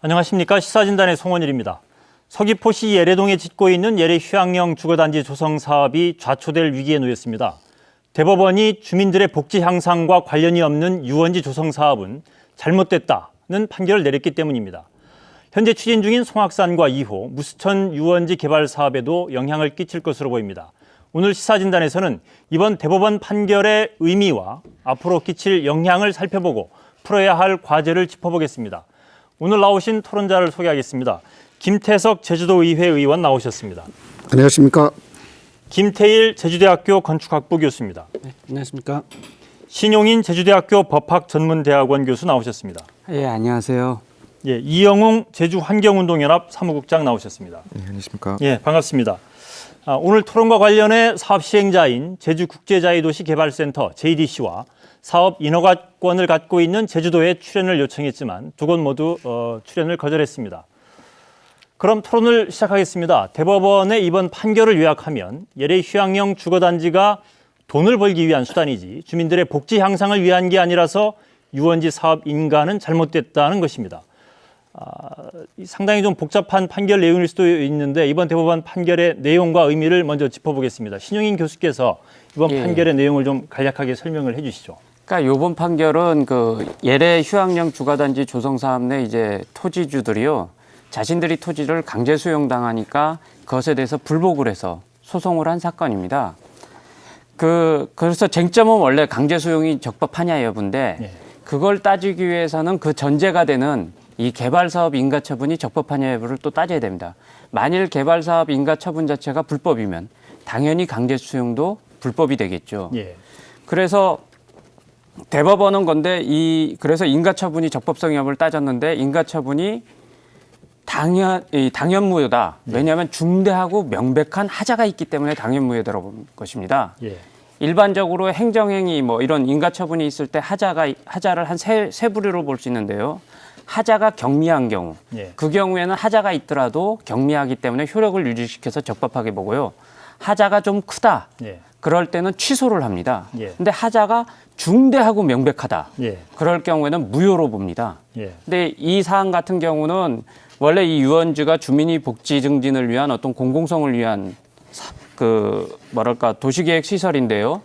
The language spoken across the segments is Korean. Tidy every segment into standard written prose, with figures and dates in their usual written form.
안녕하십니까. 시사진단의 송원일입니다. 서귀포시 예래동에 짓고 있는 예래 휴양형 주거단지 조성 사업이 좌초될 위기에 놓였습니다. 대법원이 주민들의 복지 향상과 관련이 없는 유원지 조성 사업은 잘못됐다는 판결을 내렸기 때문입니다. 현재 추진 중인 송악산과 2호 무수천 유원지 개발 사업에도 영향을 끼칠 것으로 보입니다. 오늘 시사진단에서는 이번 대법원 판결의 의미와 앞으로 끼칠 영향을 살펴보고 풀어야 할 과제를 짚어보겠습니다. 오늘 나오신 토론자를 소개하겠습니다. 김태석 제주도의회 의원 나오셨습니다. 안녕하십니까. 김태일 제주대학교 건축학부 교수입니다. 네, 안녕하십니까. 신용인 제주대학교 법학전문대학원 교수 나오셨습니다. 예, 안녕하세요. 예, 이영웅 제주환경운동연합 사무국장 나오셨습니다. 네, 안녕하십니까. 예, 반갑습니다. 오늘 토론과 관련해 사업 시행자인 제주국제자유도시개발센터 JDC와 사업 인허가권을 갖고 있는 제주도에 출연을 요청했지만 두 곳 모두 출연을 거절했습니다. 그럼 토론을 시작하겠습니다. 대법원의 이번 판결을 요약하면 예래 휴양형 주거단지가 돈을 벌기 위한 수단이지 주민들의 복지 향상을 위한 게 아니라서 유원지 사업 인가는 잘못됐다는 것입니다. 상당히 좀 복잡한 판결 내용일 수도 있는데 이번 대법원 판결의 내용과 의미를 먼저 짚어보겠습니다. 신용인 교수께서 이번 판결의 내용을 좀 간략하게 설명을 해주시죠. 그러니까 이번 판결은 그 예래 휴양형 주거단지 조성 사업 내 이제 토지주들이요, 자신들이 토지를 강제 수용당하니까 그것에 대해서 불복을 해서 소송을 한 사건입니다. 그래서 쟁점은 원래 강제 수용이 적법하냐 여부인데 그걸 따지기 위해서는 그 전제가 되는 이 개발사업 인가처분이 적법하냐 여부를 또 따져야 됩니다. 만일 개발사업 인가처분 자체가 불법이면 당연히 강제 수용도 불법이 되겠죠. 그래서 대법원은 그래서 인가처분이 적법성 여부를 따졌는데 인가처분이 당연무효다. 왜냐하면 중대하고 명백한 하자가 있기 때문에 당연무효다라고 본 것입니다. 일반적으로 행정행위 이런 인가처분이 있을 때 하자를 한 세 부류로 볼 수 있는데요. 하자가 경미한 경우, 그 경우에는 하자가 있더라도 경미하기 때문에 효력을 유지시켜서 적법하게 보고요. 하자가 좀 크다. 그럴 때는 취소를 합니다. 근데 하자가 중대하고 명백하다. 그럴 경우에는 무효로 봅니다. 근데 이 사안 같은 경우는 원래 이 유원지가 주민이 복지 증진을 위한 어떤 공공성을 위한 도시계획 시설인데요.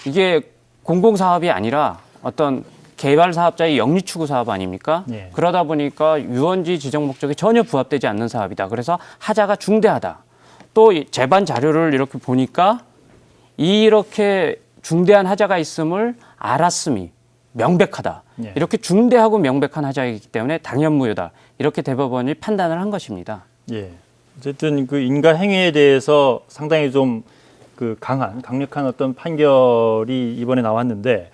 이게 공공사업이 아니라 어떤 개발 사업자의 영리 추구 사업 아닙니까? 그러다 보니까 유원지 지정 목적에 전혀 부합되지 않는 사업이다. 그래서 하자가 중대하다. 또 재반 자료를 이렇게 보니까 이렇게 중대한 하자가 있음을 알았음이 명백하다. 이렇게 중대하고 명백한 하자이기 때문에 당연무효다. 이렇게 대법원이 판단을 한 것입니다. 어쨌든 그 인가 행위에 대해서 상당히 좀 강력한 어떤 판결이 이번에 나왔는데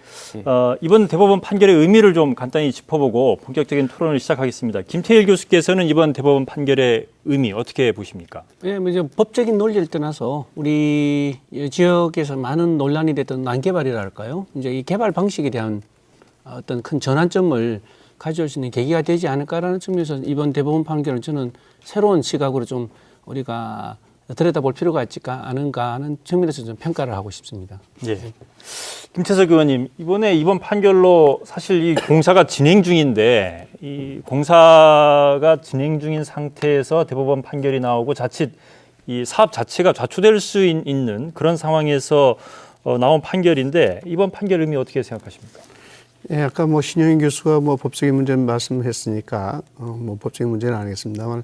이번 대법원 판결의 의미를 좀 간단히 짚어보고 본격적인 토론을 시작하겠습니다. 김태일 교수께서는 이번 대법원 판결의 의미 어떻게 보십니까? 이제 법적인 논리를 떠나서 우리 지역에서 많은 논란이 됐던 난개발이랄까요? 이제 이 개발 방식에 대한 어떤 큰 전환점을 가져올 수 있는 계기가 되지 않을까라는 측면에서 이번 대법원 판결은 저는 새로운 시각으로 좀 우리가 들여다볼 필요가 있지 않은가 하는 측면에서 좀 평가를 하고 싶습니다. 김태석 의원님, 이번 판결로 사실 이 공사가 진행 중인데 이 공사가 진행 중인 상태에서 대법원 판결이 나오고 자칫 이 사업 자체가 좌초될 수 있는 그런 상황에서 나온 판결인데 이번 판결 의미 어떻게 생각하십니까? 아까 신용인 교수가 법적인 문제는 말씀했으니까 법적인 문제는 아니겠습니다만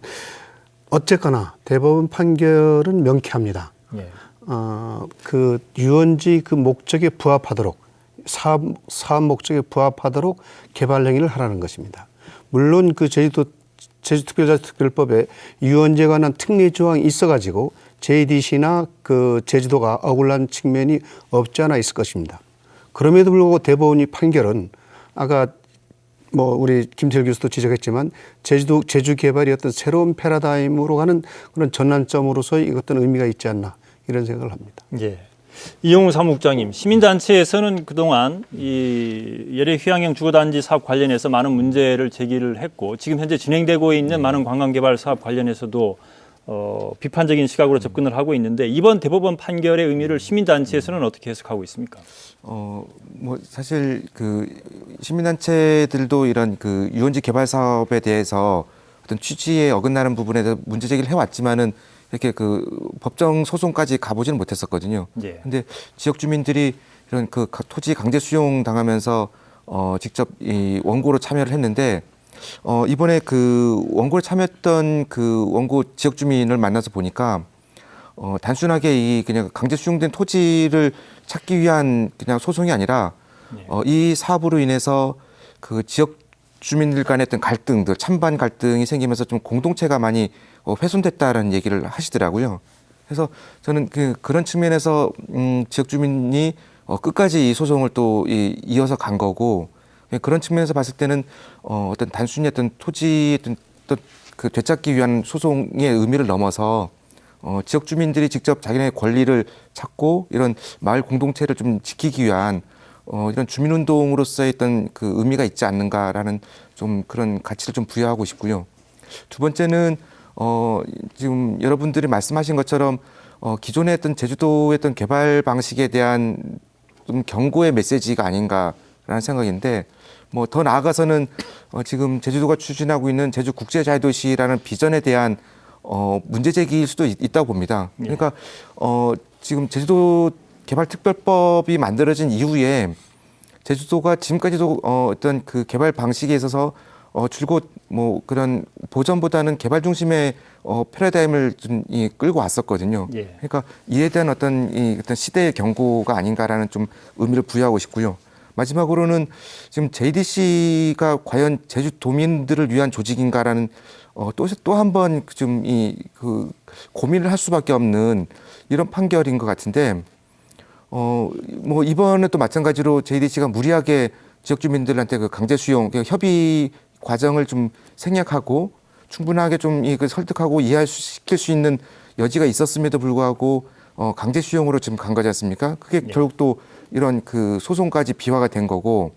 어쨌거나 대법원 판결은 명쾌합니다. 그 유원지 그 목적에 부합하도록 사업 목적에 부합하도록 개발 행위를 하라는 것입니다. 물론 그 제주특별자치특별법에 유원지에 관한 특례 조항이 있어가지고 JDC나 그 제주도가 억울한 측면이 없지 않아 있을 것입니다. 그럼에도 불구하고 대법원이 판결은 아까 우리 김태일 교수도 지적했지만 제주 개발이 어떤 새로운 패러다임으로 가는 그런 전환점으로서 이것들은 의미가 있지 않나 이런 생각을 합니다. 이영우 사무국장님, 시민단체에서는 그동안 이 예래 휴양형 주거단지 사업 관련해서 많은 문제를 제기를 했고 지금 현재 진행되고 있는 많은 관광개발 사업 관련해서도 비판적인 시각으로 접근을 하고 있는데 이번 대법원 판결의 의미를 시민단체에서는 어떻게 해석하고 있습니까? 사실 그 시민단체들도 이런 그 유원지 개발 사업에 대해서 어떤 취지에 어긋나는 부분에 대해서 문제 제기를 해왔지만은 이렇게 그 법정 소송까지 가보지는 못했었거든요. 예. 근데 지역 주민들이 이런 그 토지 강제 수용 당하면서 직접 이 원고로 참여를 했는데 이번에 그 원고를 참여했던 그 원고 지역 주민을 만나서 보니까 단순하게 이 그냥 강제 수용된 토지를 찾기 위한 그냥 소송이 아니라 이 사업으로 인해서 그 지역 주민들 간의 어떤 갈등들, 찬반 갈등이 생기면서 좀 공동체가 많이 훼손됐다라는 얘기를 하시더라고요. 그래서 저는 그런 측면에서 지역 주민이 끝까지 이 소송을 또 이어서 간 거고, 그런 측면에서 봤을 때는 어떤 단순히 어떤 토지 어떤 그 되찾기 위한 소송의 의미를 넘어서 지역 주민들이 직접 자기네 권리를 찾고 이런 마을 공동체를 좀 지키기 위한 이런 주민운동으로서의 어떤 그 의미가 있지 않는가라는 좀 그런 가치를 좀 부여하고 싶고요. 두 번째는 지금 여러분들이 말씀하신 것처럼 기존의 어떤 제주도의 어떤 개발 방식에 대한 좀 경고의 메시지가 아닌가라는 생각인데, 뭐 더 나아가서는 지금 제주도가 추진하고 있는 제주 국제자유도시라는 비전에 대한 문제 제기일 수도 있다고 봅니다. 그러니까 지금 제주도 개발특별법이 만들어진 이후에 제주도가 지금까지도 어떤 그 개발 방식에 있어서 줄곧 뭐 그런 보전보다는 개발 중심의 패러다임을 좀 끌고 왔었거든요. 예. 그러니까 이에 대한 어떤 시대의 경고가 아닌가라는 좀 의미를 부여하고 싶고요. 마지막으로는 지금 JDC가 과연 제주도민들을 위한 조직인가라는 또 한 번 좀 그 고민을 할 수밖에 없는 이런 판결인 것 같은데, 뭐 이번에 또 마찬가지로 JDC가 무리하게 지역 주민들한테 그 강제 수용 협의 과정을 좀 생략하고 충분하게 좀 설득하고 이해시킬 수 있는 여지가 있었음에도 불구하고 강제 수용으로 지금 간 거지 않습니까? 그게 결국 또 이런 그 소송까지 비화가 된 거고,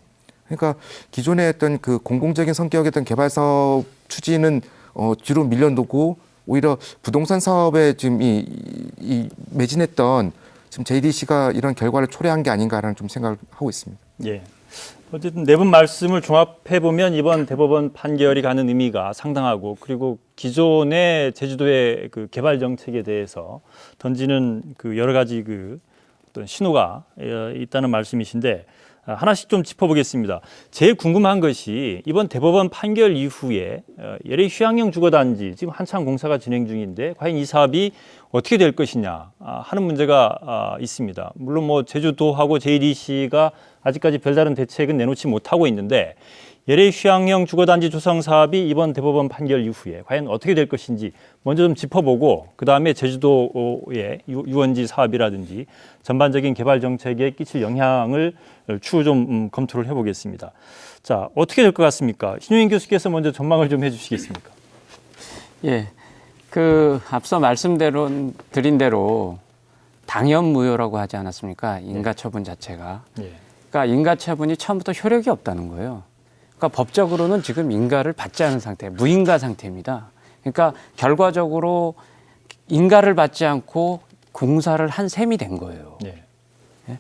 그러니까 기존에 했던 그 공공적인 성격의 어떤 개발 사업 추진은 뒤로 밀려놓고 오히려 부동산 사업에 지금 매진했던 지금 JDC가 이런 결과를 초래한 게 아닌가라는 좀 생각을 하고 있습니다. 예. 어쨌든 네 분 말씀을 종합해 보면 이번 대법원 판결이 가는 의미가 상당하고, 그리고 기존의 제주도의 그 개발 정책에 대해서 던지는 그 여러 가지 그 어떤 신호가 있다는 말씀이신데, 하나씩 좀 짚어보겠습니다. 제일 궁금한 것이 이번 대법원 판결 이후에 LA 휴양형 주거단지 지금 한창 공사가 진행 중인데 과연 이 사업이 어떻게 될 것이냐 하는 문제가 있습니다. 물론 뭐 제주도하고 JDC가 아직까지 별다른 대책은 내놓지 못하고 있는데, LA 휴양형 주거단지 조성 사업이 이번 대법원 판결 이후에 과연 어떻게 될 것인지 먼저 좀 짚어보고, 그다음에 제주도의 유원지 사업이라든지 전반적인 개발 정책에 끼칠 영향을 추후 좀 검토를 해보겠습니다. 자, 어떻게 될 것 같습니까? 신용인 교수께서 먼저 전망을 좀 해주시겠습니까? 예, 그 앞서 말씀드린 대로 당연무효라고 하지 않았습니까? 인가처분 자체가. 예. 그러니까 인가처분이 처음부터 효력이 없다는 거예요. 그러니까 법적으로는 지금 인가를 받지 않은 상태, 무인가 상태입니다. 그러니까 결과적으로 인가를 받지 않고 공사를 한 셈이 된 거예요. 예. 예?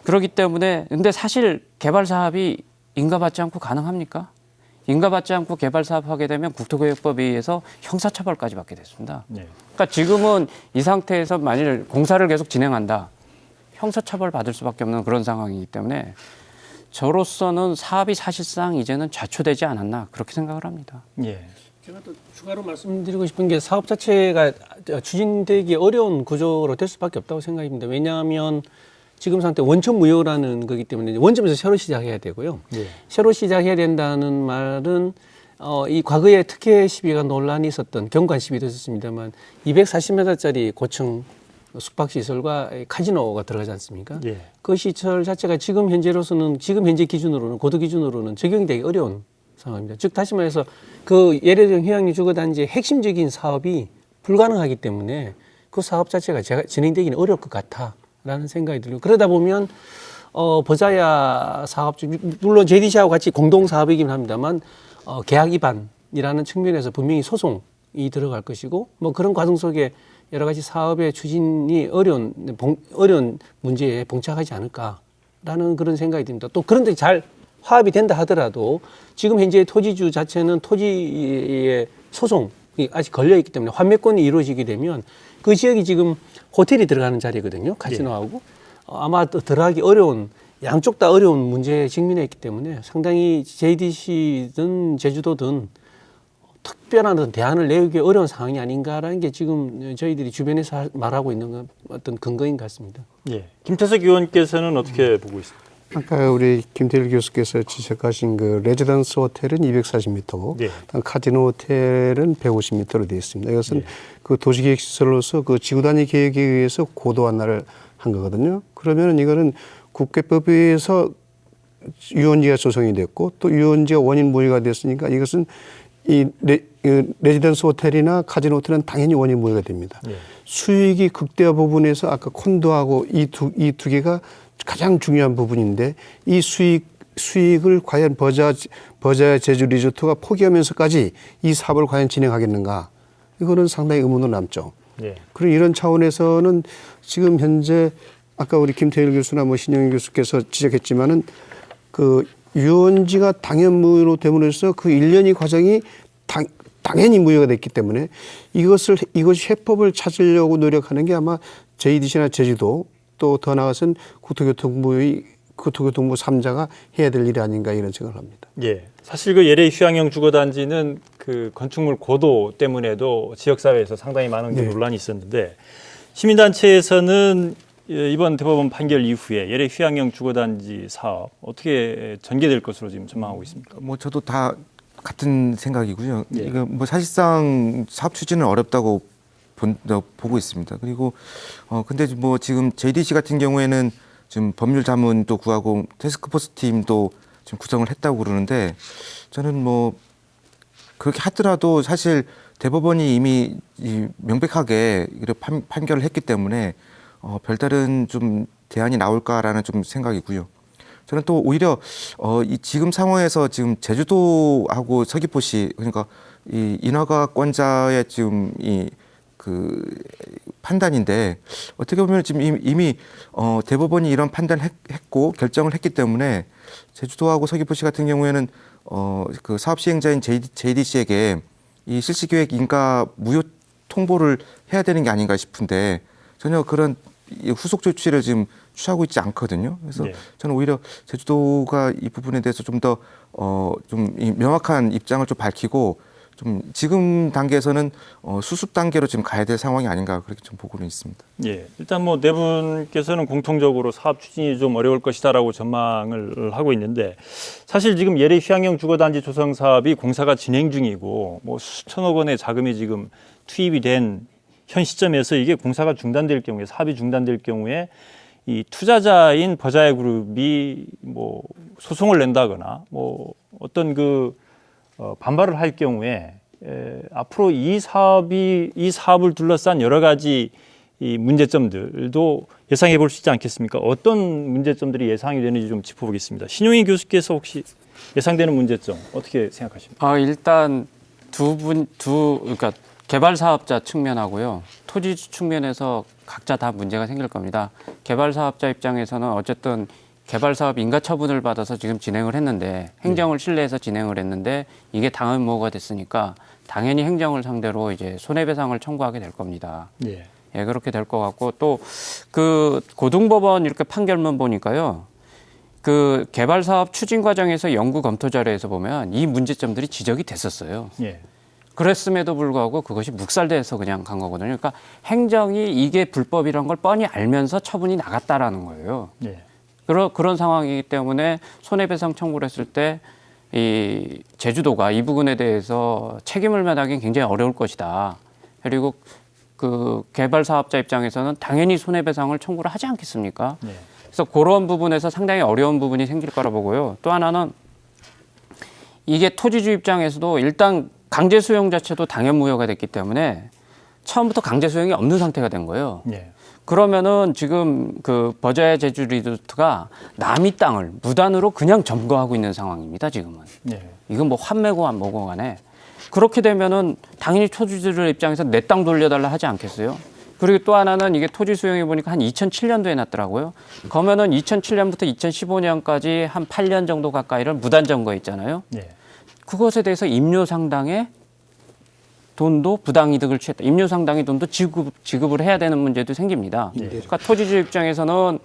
그렇기 때문에 근데 사실 개발 사업이 인가받지 않고 가능합니까? 인가받지 않고 개발 사업하게 되면 국토개혁법에 의해서 형사처벌까지 받게 됐습니다. 예. 그러니까 지금은 이 상태에서 만일 공사를 계속 진행한다, 형사처벌 받을 수밖에 없는 그런 상황이기 때문에 저로서는 사업이 사실상 이제는 좌초되지 않았나 그렇게 생각을 합니다. 예. 제가 또 추가로 말씀드리고 싶은 게 사업 자체가 추진되기 어려운 구조로 될 수밖에 없다고 생각합니다. 왜냐하면 지금 상태 원천 무효라는 거기 때문에 원점에서 새로 시작해야 되고요. 예. 새로 시작해야 된다는 말은 이 과거에 특혜 시비가 논란이 있었던 경관 시비도 있었습니다만 240m짜리 고층 숙박시설과 카지노가 들어가지 않습니까? 예. 그 시설 자체가 지금 현재 기준으로는 고도 기준으로는 적용이 되기 어려운 상황입니다. 즉 다시 말해서 그 예래령 휴양림 주거단지의 핵심적인 사업이 불가능하기 때문에 그 사업 자체가 진행되기는 어려울 것 같다라는 생각이 들고, 그러다 보면 버자야 사업주, 물론 JDC하고 같이 공동 사업이긴 합니다만 계약 위반이라는 측면에서 분명히 소송이 들어갈 것이고, 뭐 그런 과정 속에 여러 가지 사업의 추진이 어려운 문제에 봉착하지 않을까라는 그런 생각이 듭니다. 또 그런데 잘 화합이 된다 하더라도 지금 현재 토지주 자체는 토지의 소송이 아직 걸려 있기 때문에 환매권이 이루어지게 되면 그 지역이 지금 호텔이 들어가는 자리거든요. 카지노하고 아마 들어가기 어려운 양쪽 다 어려운 문제에 직면해 있기 때문에 상당히 JDC든 제주도든 특별한 어떤 대안을 내기 어려운 상황이 아닌가라는 게 지금 저희들이 주변에서 말하고 있는 어떤 근거인 것 같습니다. 예. 김태석 의원께서는 어떻게 보고 있습니까? 아까 우리 김태일 교수께서 지적하신 그 레지던스 호텔은 240m고 예. 카지노 호텔은 150m로 되어 있습니다. 이것은 예. 그 도시계획 시설로서 그 지구 단위 계획에 의해서 고도 완화를 한 거거든요. 그러면은 이거는 국회법에 의해서 유원지가 조성이 됐고 또 유원지가 원인 무효가 됐으니까 이것은 이 레지던스 호텔이나 카지노 호텔은 당연히 원인 무효가 됩니다. 예. 수익이 극대화 부분에서 아까 콘도하고 이 두 개가 가장 중요한 부분인데 이 수익을 과연 버자 제주 리조트가 포기하면서까지 이 사업을 과연 진행하겠는가? 이거는 상당히 의문으로 남죠. 예. 그리고 이런 차원에서는 지금 현재 아까 우리 김태일 교수나 뭐 신영희 교수께서 지적했지만은 그 유원지가 당연 무효로 됨으로써 그 일련의 과정이 당연히 무효가 됐기 때문에 이것이 해법을 찾으려고 노력하는 게 아마 JDC나 제주도 또 더 나아가서는 국토교통부 3자가 해야 될 일이 아닌가 이런 생각을 합니다. 예. 사실 그 LA 휴양형 주거단지는 그 건축물 고도 때문에도 지역사회에서 상당히 많은 논란이 있었는데 시민단체에서는 이번 대법원 판결 이후에 LA 휴양형 주거단지 사업 어떻게 전개될 것으로 지금 전망하고 있습니까? 뭐 저도 다 같은 생각이고요. 예. 이거 뭐 사실상 사업 추진은 어렵다고 보고 있습니다. 그리고 근데 뭐 지금 JDC 같은 경우에는 지금 법률 자문도 구하고 태스크포스 팀도 지금 구성을 했다고 그러는데 저는 뭐 그렇게 하더라도 사실 대법원이 이미 명백하게 판결을 했기 때문에 별다른 좀 대안이 나올까라는 좀 생각이고요. 저는 또 오히려 이 지금 상황에서 지금 제주도하고 서귀포시 그러니까 이 인허가권자의 지금 그 판단인데 어떻게 보면 지금 이미 대법원이 이런 판단했고 결정을 했기 때문에 제주도하고 서귀포시 같은 경우에는 그 사업 시행자인 JDC에게 이 실시계획 인가 무효 통보를 해야 되는 게 아닌가 싶은데 전혀 그런 후속 조치를 지금 취하고 있지 않거든요. 그래서 네. 저는 오히려 제주도가 이 부분에 대해서 좀 더 좀 명확한 입장을 좀 밝히고 좀 지금 단계에서는 수습 단계로 지금 가야 될 상황이 아닌가 그렇게 좀 보고는 있습니다. 예, 일단 뭐 네 분께서는 공통적으로 사업 추진이 좀 어려울 것이다라고 전망을 하고 있는데 사실 지금 LA 휴양형 주거단지 조성 사업이 공사가 진행 중이고 뭐 수천억 원의 자금이 지금 투입이 된 현 시점에서 이게 공사가 중단될 경우에 사업이 중단될 경우에 이 투자자인 버자의 그룹이 뭐 소송을 낸다거나 뭐 어떤 그 반발을 할 경우에 앞으로 이 사업을 둘러싼 여러 가지 이 문제점들도 예상해 볼 수 있지 않겠습니까? 어떤 문제점들이 예상이 되는지 좀 짚어보겠습니다. 신용희 교수께서 혹시 예상되는 문제점 어떻게 생각하십니까? 일단 그러니까 개발 사업자 측면하고요, 토지주 측면에서 각자 다 문제가 생길 겁니다. 개발 사업자 입장에서는 어쨌든 개발 사업 인가 처분을 받아서 지금 진행을 했는데 행정을 신뢰해서 진행을 했는데 이게 당연무효가 됐으니까 당연히 행정을 상대로 이제 손해배상을 청구하게 될 겁니다. 예. 예, 그렇게 될 것 같고 또 그 고등법원 이렇게 판결문 보니까요. 그 개발 사업 추진 과정에서 연구 검토 자료에서 보면 이 문제점들이 지적이 됐었어요. 예. 그랬음에도 불구하고 그것이 묵살돼서 그냥 간 거거든요. 그러니까 행정이 이게 불법이란 걸 뻔히 알면서 처분이 나갔다라는 거예요. 예. 그런 상황이기 때문에 손해배상 청구를 했을 때 이 제주도가 이 부분에 대해서 책임을 면하기는 굉장히 어려울 것이다. 그리고 그 개발 사업자 입장에서는 당연히 손해배상을 청구를 하지 않겠습니까? 예. 그래서 그런 부분에서 상당히 어려운 부분이 생길 거라 보고요. 또 하나는 이게 토지주 입장에서도 일단 강제 수용 자체도 당연 무효가 됐기 때문에 처음부터 강제 수용이 없는 상태가 된 거예요. 예. 그러면은 지금 그 버자의 제주 리조트가 남의 땅을 무단으로 그냥 점거하고 있는 상황입니다. 지금은. 예. 이건 뭐 환매고 안 뭐고 간에 그렇게 되면은 당연히 토지주들 입장에서 내 땅 돌려달라 하지 않겠어요? 그리고 또 하나는 이게 토지 수용해 보니까 한 2007년도에 났더라고요. 그러면은 2007년부터 2015년까지 한 8년 정도 가까이를 무단 점거했잖아요. 예. 그것에 대해서 임료 상당의 돈도 부당이득을 취했다. 임료 상당의 돈도 지급을 해야 되는 문제도 생깁니다. 그러니까 토지주 입장에서는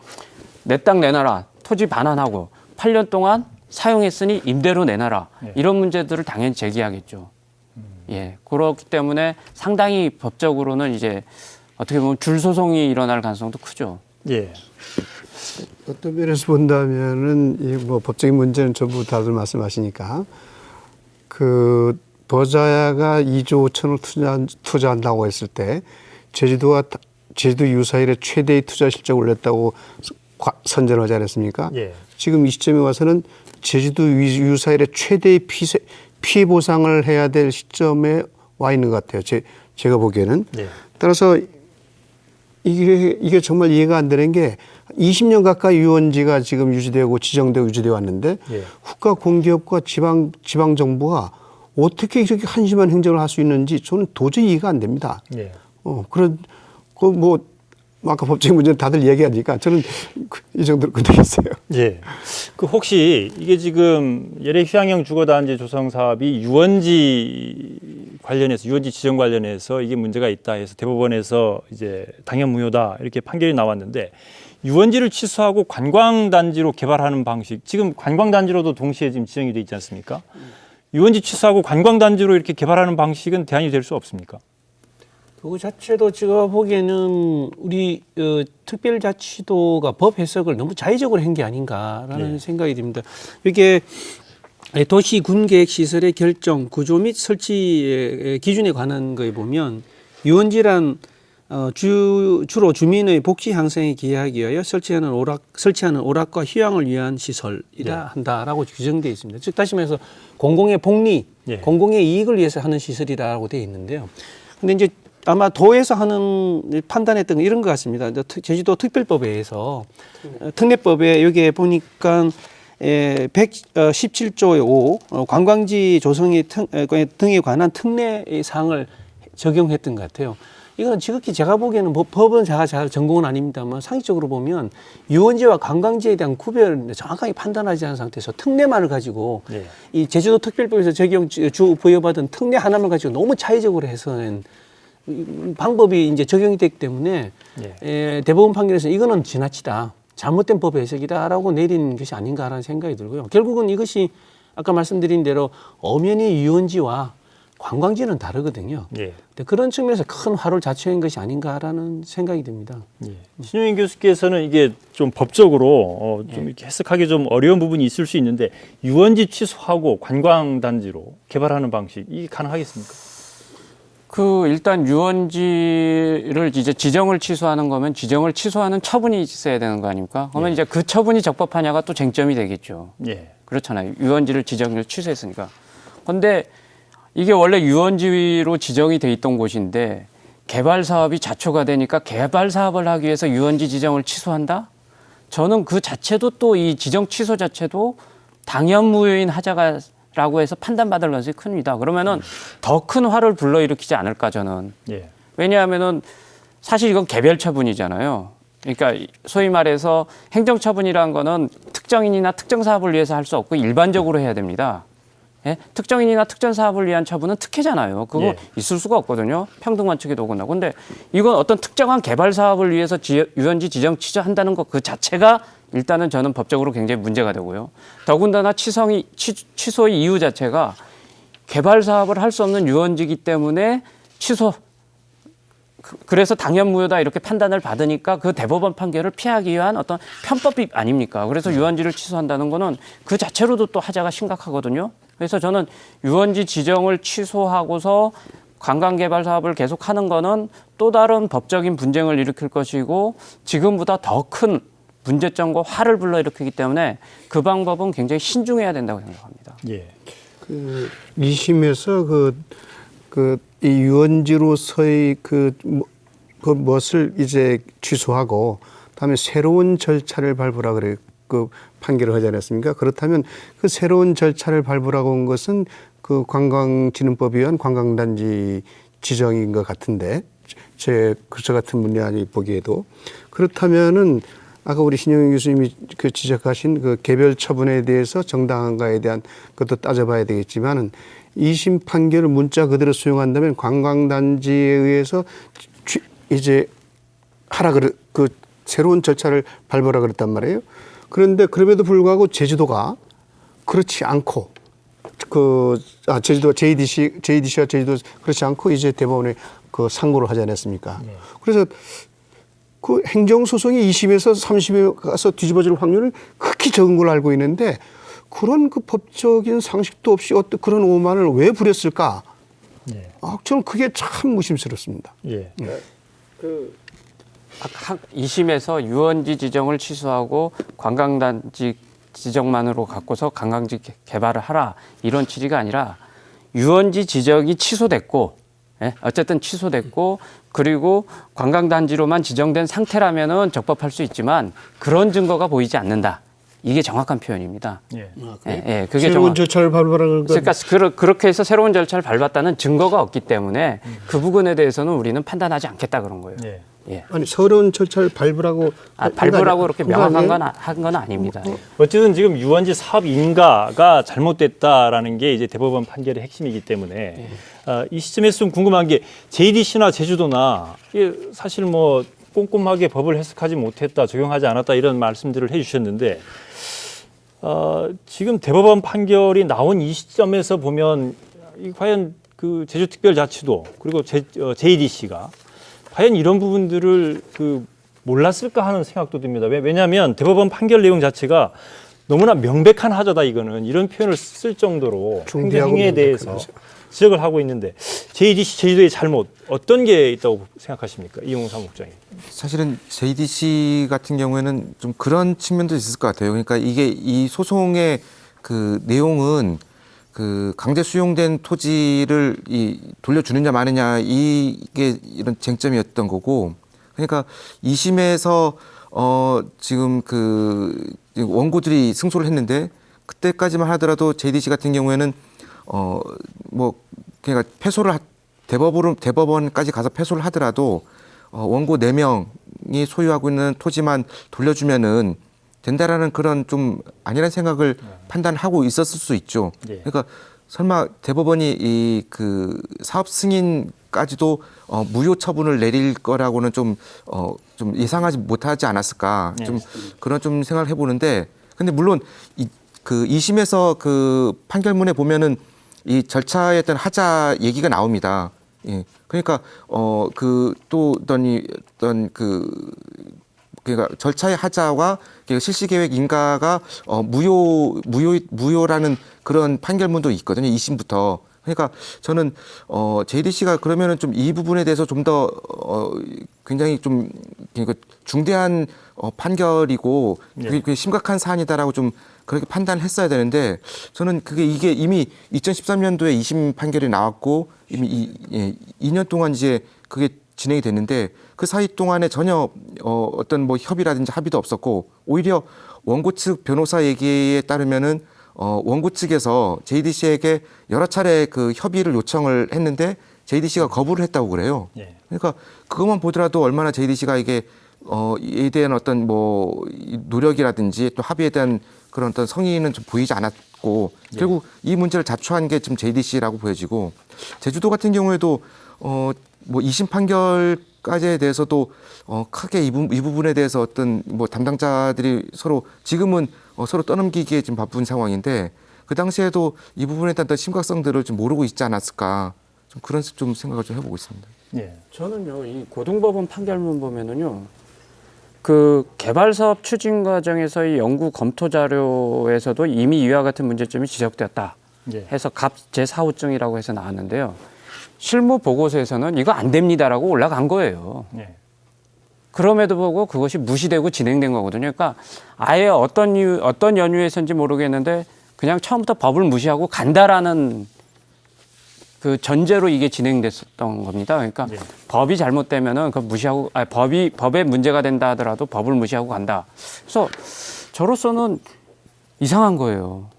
내 땅 내놔라. 토지 반환하고 8년 동안 사용했으니 임대로 내놔라. 이런 문제들을 당연히 제기하겠죠. 예, 그렇기 때문에 상당히 법적으로는 이제 어떻게 보면 줄 소송이 일어날 가능성도 크죠. 예. 어떤 면에서 본다면은 이 뭐 법적인 문제는 전부 다들 말씀하시니까 그 버자야가 2조 5천을 투자한다고 했을 때 제주도 유사일의 최대의 투자 실적을 올렸다고 선전을 하지 않았습니까? 예. 지금 이 시점에 와서는 제주도 유사일의 최대의 피해 보상을 해야 될 시점에 와 있는 것 같아요. 제가 보기에는. 예. 따라서 이게 정말 이해가 안 되는 게 20년 가까이 유원지가 지금 유지되고 지정되고 유지되어 왔는데 예. 국가 공기업과 지방 정부가 어떻게 이렇게 한심한 행정을 할 수 있는지 저는 도저히 이해가 안 됩니다. 예. 아까 법적인 문제는 다들 얘기하니까 저는 이 정도로 끝내겠어요. 예. 그 혹시 이게 지금 예래 휴양형 주거단지 조성 사업이 유원지 지정 관련해서 이게 문제가 있다 해서 대법원에서 이제 당연 무효다 이렇게 판결이 나왔는데 유원지를 취소하고 관광단지로 개발하는 방식, 지금 관광단지로도 동시에 지금 지정이 돼 있지 않습니까? 유원지 취소하고 관광단지로 이렇게 개발하는 방식은 대안이 될 수 없습니까? 그거 자체도 제가 보기에는 우리 특별자치도가 법 해석을 너무 자의적으로 한 게 아닌가라는 생각이 듭니다. 이게 도시 군계획 시설의 결정, 구조 및 설치 기준에 관한 거에 보면 유원지란 주로 주민의 복지 향상에 기여하기 위하여 설치하는 오락과 휴양을 위한 시설이라 한다라고 규정되어 있습니다. 즉 다시 말해서 공공의 복리, 공공의 이익을 위해서 하는 시설이라고 되어 있는데요. 근데 이제 아마 도에서 하는 판단했던 건 이런 것 같습니다. 제주도 특별법에 의해서 특례법에 여기에 보니까 117조의 5 관광지 조성의 등에 관한 특례사항을 적용했던 것 같아요. 이건 지극히 제가 보기에는 법은 제가 잘 전공은 아닙니다만 상식적으로 보면 유원지와 관광지에 대한 구별을 정확하게 판단하지 않은 상태에서 특례만을 가지고 이 제주도 특별법에서 부여받은 특례 하나만 가지고 너무 차이적으로 해서는 방법이 이제 적용이 됐기 때문에 대법원 판결에서 이거는 지나치다. 잘못된 법 해석이다라고 내린 것이 아닌가라는 생각이 들고요. 결국은 이것이 아까 말씀드린 대로 엄연히 유원지와 관광지는 다르거든요. 근데 그런 측면에서 큰 화를 자초한 것이 아닌가라는 생각이 듭니다. 신용인 교수께서는 이게 좀 법적으로 좀 이렇게 해석하기 좀 어려운 부분이 있을 수 있는데 유원지 취소하고 관광단지로 개발하는 방식 이게 가능하겠습니까? 일단 유원지를 이제 지정을 취소하는 거면 지정을 취소하는 처분이 있어야 되는 거 아닙니까? 그러면 이제 그 처분이 적법하냐가 또 쟁점이 되겠죠. 그렇잖아요. 유원지를 지정을 취소했으니까. 그런데 이게 원래 유원지로 지정이 돼 있던 곳인데 개발 사업이 자초가 되니까 개발 사업을 하기 위해서 유원지 지정을 취소한다? 저는 그 자체도 또 이 지정 취소 자체도 당연 무효인 하자라고 해서 판단받을 가능성이 큽니다. 그러면은 더 큰 화를 불러일으키지 않을까 저는. 왜냐하면은 사실 이건 개별 처분이잖아요. 그러니까 소위 말해서 행정처분이라는 거는 특정인이나 특정 사업을 위해서 할 수 없고 일반적으로 해야 됩니다. 특정인이나 특정 사업을 위한 처분은 특혜잖아요. 그거 있을 수가 없거든요. 평등관측에도 어긋나고. 근데 이건 어떤 특정한 개발 사업을 위해서 유원지 지정 취소한다는 것 그 자체가 일단은 저는 법적으로 굉장히 문제가 되고요. 더군다나 취소의 이유 자체가 개발 사업을 할 수 없는 유원지이기 때문에 그래서 당연 무효다 이렇게 판단을 받으니까 그 대법원 판결을 피하기 위한 어떤 편법이 아닙니까? 그래서 유원지를 취소한다는 거는 그 자체로도 또 하자가 심각하거든요. 그래서 저는 유원지 지정을 취소하고서 관광개발 사업을 계속하는 거는 또 다른 법적인 분쟁을 일으킬 것이고 지금보다 더 큰 문제점과 화를 불러일으키기 때문에 그 방법은 굉장히 신중해야 된다고 생각합니다. 그 2심에서 이 유원지로서의 것을 이제 취소하고 다음에 새로운 절차를 밟으라 그래 그 판결을 하지 않았습니까? 그렇다면 그 새로운 절차를 밟으라고 한 것은 그 관광진흥법에 의한 관광단지 지정인 것 같은데 제 저 같은 분야니 보기에도 그렇다면은 아까 우리 신영희 교수님이 그 지적하신 그 개별 처분에 대해서 정당한가에 대한 것도 따져봐야 되겠지만은 2심 판결을 문자 그대로 수용한다면 관광단지에 의해서 이제 하라 그 새로운 절차를 밟으라 그랬단 말이에요. 그런데 그럼에도 불구하고 제주도가 그렇지 않고 제주도 JDC와 제주도 그렇지 않고 이제 대법원에 그 상고를 하지 않았습니까? 네. 그래서 그 행정소송이 2심에서 3심에 가서 뒤집어질 확률은 극히 적은 걸로 알고 있는데 그런 그 법적인 상식도 없이 어떤 그런 오만을 왜 부렸을까? 네. 저는 그게 참 무심스럽습니다. 예. 2심에서 유원지 지정을 취소하고 관광단지 지정만으로 갖고서 관광지 개발을 하라 이런 취지가 아니라 유원지 지정이 취소됐고 어쨌든 취소됐고 그리고 관광단지로만 지정된 상태라면은 적법할 수 있지만 그런 증거가 보이지 않는다. 이게 정확한 표현입니다. 예. 그게 새로운 절차를 밟으라는 건 그러니까 그렇게 해서 새로운 절차를 밟았다는 증거가 없기 때문에 그 부분에 대해서는 우리는 판단하지 않겠다 그런 거예요. 예. 예. 아니 새로운 절차를 밟으라고 밟으라고 그렇게 명확한 건 한 건 아닙니다. 어쨌든 지금 유원지 사업 인가가 잘못됐다라는 게 이제 대법원 판결의 핵심이기 때문에 이 시점에서 좀 궁금한 게 JDC나 제주도나 이게 사실 뭐 꼼꼼하게 법을 해석하지 못했다, 적용하지 않았다 이런 말씀들을 해주셨는데 지금 대법원 판결이 나온 이 시점에서 보면 과연 그 제주특별자치도 그리고 JDC가 과연 이런 부분들을 몰랐을까 하는 생각도 듭니다. 왜냐하면 대법원 판결 내용 자체가 너무나 명백한 하자다 이거는 이런 표현을 쓸 정도로 중대하고 행위에 대해서 명백한 하자. 지적을 하고 있는데 JDC 제주도의 잘못 어떤 게 있다고 생각하십니까? 이용호 사무국장님. 사실은 JDC 같은 경우에는 좀 그런 측면도 있을 것 같아요. 그러니까 이게 이 소송의 그 내용은 그 강제 수용된 토지를 돌려주느냐 마느냐 이게 이런 쟁점이었던 거고, 그러니까 2심에서 지금 그 원고들이 승소를 했는데 그때까지만 하더라도 JDC 같은 경우에는 뭐 그러니까 패소를 대법원까지 가서 패소를 하더라도 원고 4명이 소유하고 있는 토지만 돌려주면은 된다라는 그런 좀 아니라는 생각을 판단하고 있었을 수 있죠. 예. 그러니까 설마 대법원이 이 그 사업 승인까지도 무효 처분을 내릴 거라고는 좀 예상하지 못하지 않았을까. 네. 좀 그런 좀 생각을 해보는데, 근데 물론 그 2심에서 그 판결문에 보면은 이 절차에 어떤 하자 얘기가 나옵니다. 예. 그러니까 그러니까 절차의 하자와 실시 계획 인가가 무효라는 그런 판결문도 있거든요. 2심부터. 그러니까 저는 JDC가 그러면은 좀 이 부분에 대해서 좀 더 굉장히 좀 중대한 판결이고 그게 심각한 사안이다라고 좀 그렇게 판단을 했어야 되는데, 저는 이게 이미 2013년도에 2심 판결이 나왔고 이미 2년 동안 이제 그게 진행이 됐는데 그 사이 동안에 전혀 어떤 뭐 협의라든지 합의도 없었고, 오히려 원고 측 변호사 얘기에 따르면은 원고 측에서 JDC에게 여러 차례 그 협의를 요청을 했는데 JDC가 거부를 했다고 그래요. 예. 그러니까 그것만 보더라도 얼마나 JDC가 이게 이에 대한 어떤 뭐 노력이라든지 또 합의에 대한 그런 어떤 성의는 좀 보이지 않았고, 결국 이 문제를 자초한 게 지금 JDC라고 보여지고, 제주도 같은 경우에도 뭐 2심 판결까지에 대해서도 크게 이 부분에 대해서 어떤 뭐 담당자들이 서로 지금은 서로 떠넘기기에 지금 바쁜 상황인데, 그 당시에도 이 부분에 대한 어떤 심각성들을 좀 모르고 있지 않았을까, 좀 그런 좀 생각을 좀 해보고 있습니다. 예. 저는요, 이 고등법원 판결문 보면은요, 그 개발 사업 추진 과정에서의 연구 검토 자료에서도 이미 이와 같은 문제점이 지적되었다 예. 해서 갑 제4호증이라고 해서 나왔는데요. 실무 보고서에서는 이거 안 됩니다라고 올라간 거예요. 예. 그럼에도 불구하고 그것이 무시되고 진행된 거거든요. 그러니까 아예 어떤 연유에서인지 모르겠는데 그냥 처음부터 법을 무시하고 간다라는 그 전제로 이게 진행됐었던 겁니다. 그러니까 예. 법이 잘못되면은 그 무시하고, 법에 문제가 된다 하더라도 법을 무시하고 간다. 그래서 저로서는 이상한 거예요.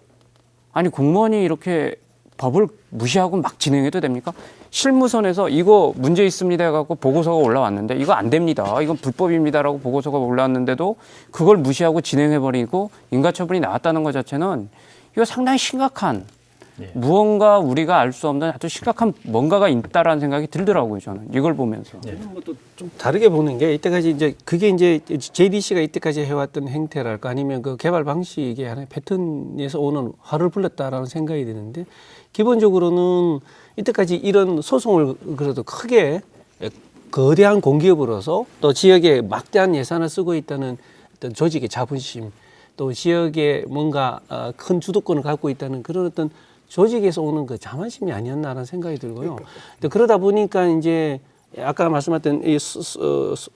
아니 공무원이 이렇게 법을 무시하고 막 진행해도 됩니까? 실무선에서 이거 문제 있습니다 해갖고 보고서가 올라왔는데 이거 안 됩니다. 이건 불법입니다라고 보고서가 올라왔는데도 그걸 무시하고 진행해버리고 인가처분이 나왔다는 것 자체는 이거 상당히 심각한 무언가 우리가 알 수 없는 아주 심각한 뭔가가 있다라는 생각이 들더라고요. 저는 이걸 보면서. 좀 다르게 보는 게 이때까지 이제 그게 이제 JDC가 이때까지 해왔던 행태랄까 아니면 그 개발 방식의 하나의 패턴에서 오는 화를 불렀다라는 생각이 드는데 기본적으로는 이때까지 이런 소송을 그래도 크게 거대한 공기업으로서 또 지역에 막대한 예산을 쓰고 있다는 어떤 조직의 자부심 또 지역에 뭔가 큰 주도권을 갖고 있다는 그런 어떤 조직에서 오는 그 자만심이 아니었나라는 생각이 들고요. 그러다 보니까 이제 아까 말씀하셨던 이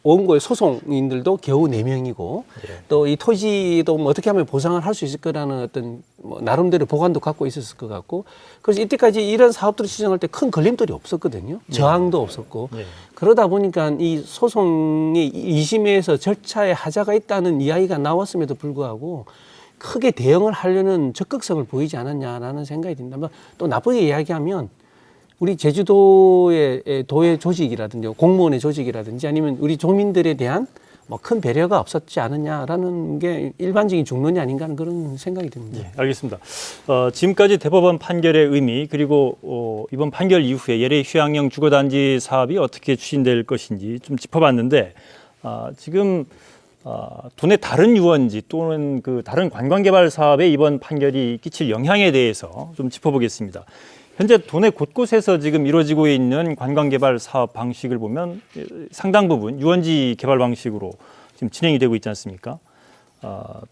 원고의 소송인들도 겨우 4명이고 또 이 토지도 뭐 어떻게 하면 보상을 할 수 있을 거라는 어떤 뭐 나름대로 보관도 갖고 있었을 것 같고 그래서 이때까지 이런 사업들을 시정할 때 큰 걸림돌이 없었거든요. 저항도 없었고 그러다 보니까 이 소송의 2심에서 절차에 하자가 있다는 이야기가 나왔음에도 불구하고 크게 대응을 하려는 적극성을 보이지 않았냐라는 생각이 든다. 또 나쁘게 이야기하면 우리 제주도의 도의 조직이라든지 공무원의 조직이라든지 아니면 우리 주민들에 대한 뭐 큰 배려가 없었지 않느냐라는 게 일반적인 중론이 아닌가 하는 그런 생각이 듭니다. 네, 알겠습니다. 지금까지 대법원 판결의 의미 그리고 이번 판결 이후에 예래 휴양형 주거단지 사업이 어떻게 추진될 것인지 좀 짚어봤는데 지금 도내 다른 유원지 또는 그 다른 관광개발 사업에 이번 판결이 끼칠 영향에 대해서 좀 짚어보겠습니다. 현재 도내 곳곳에서 지금 이루어지고 있는 관광개발 사업 방식을 보면 상당 부분 유원지 개발 방식으로 지금 진행이 되고 있지 않습니까?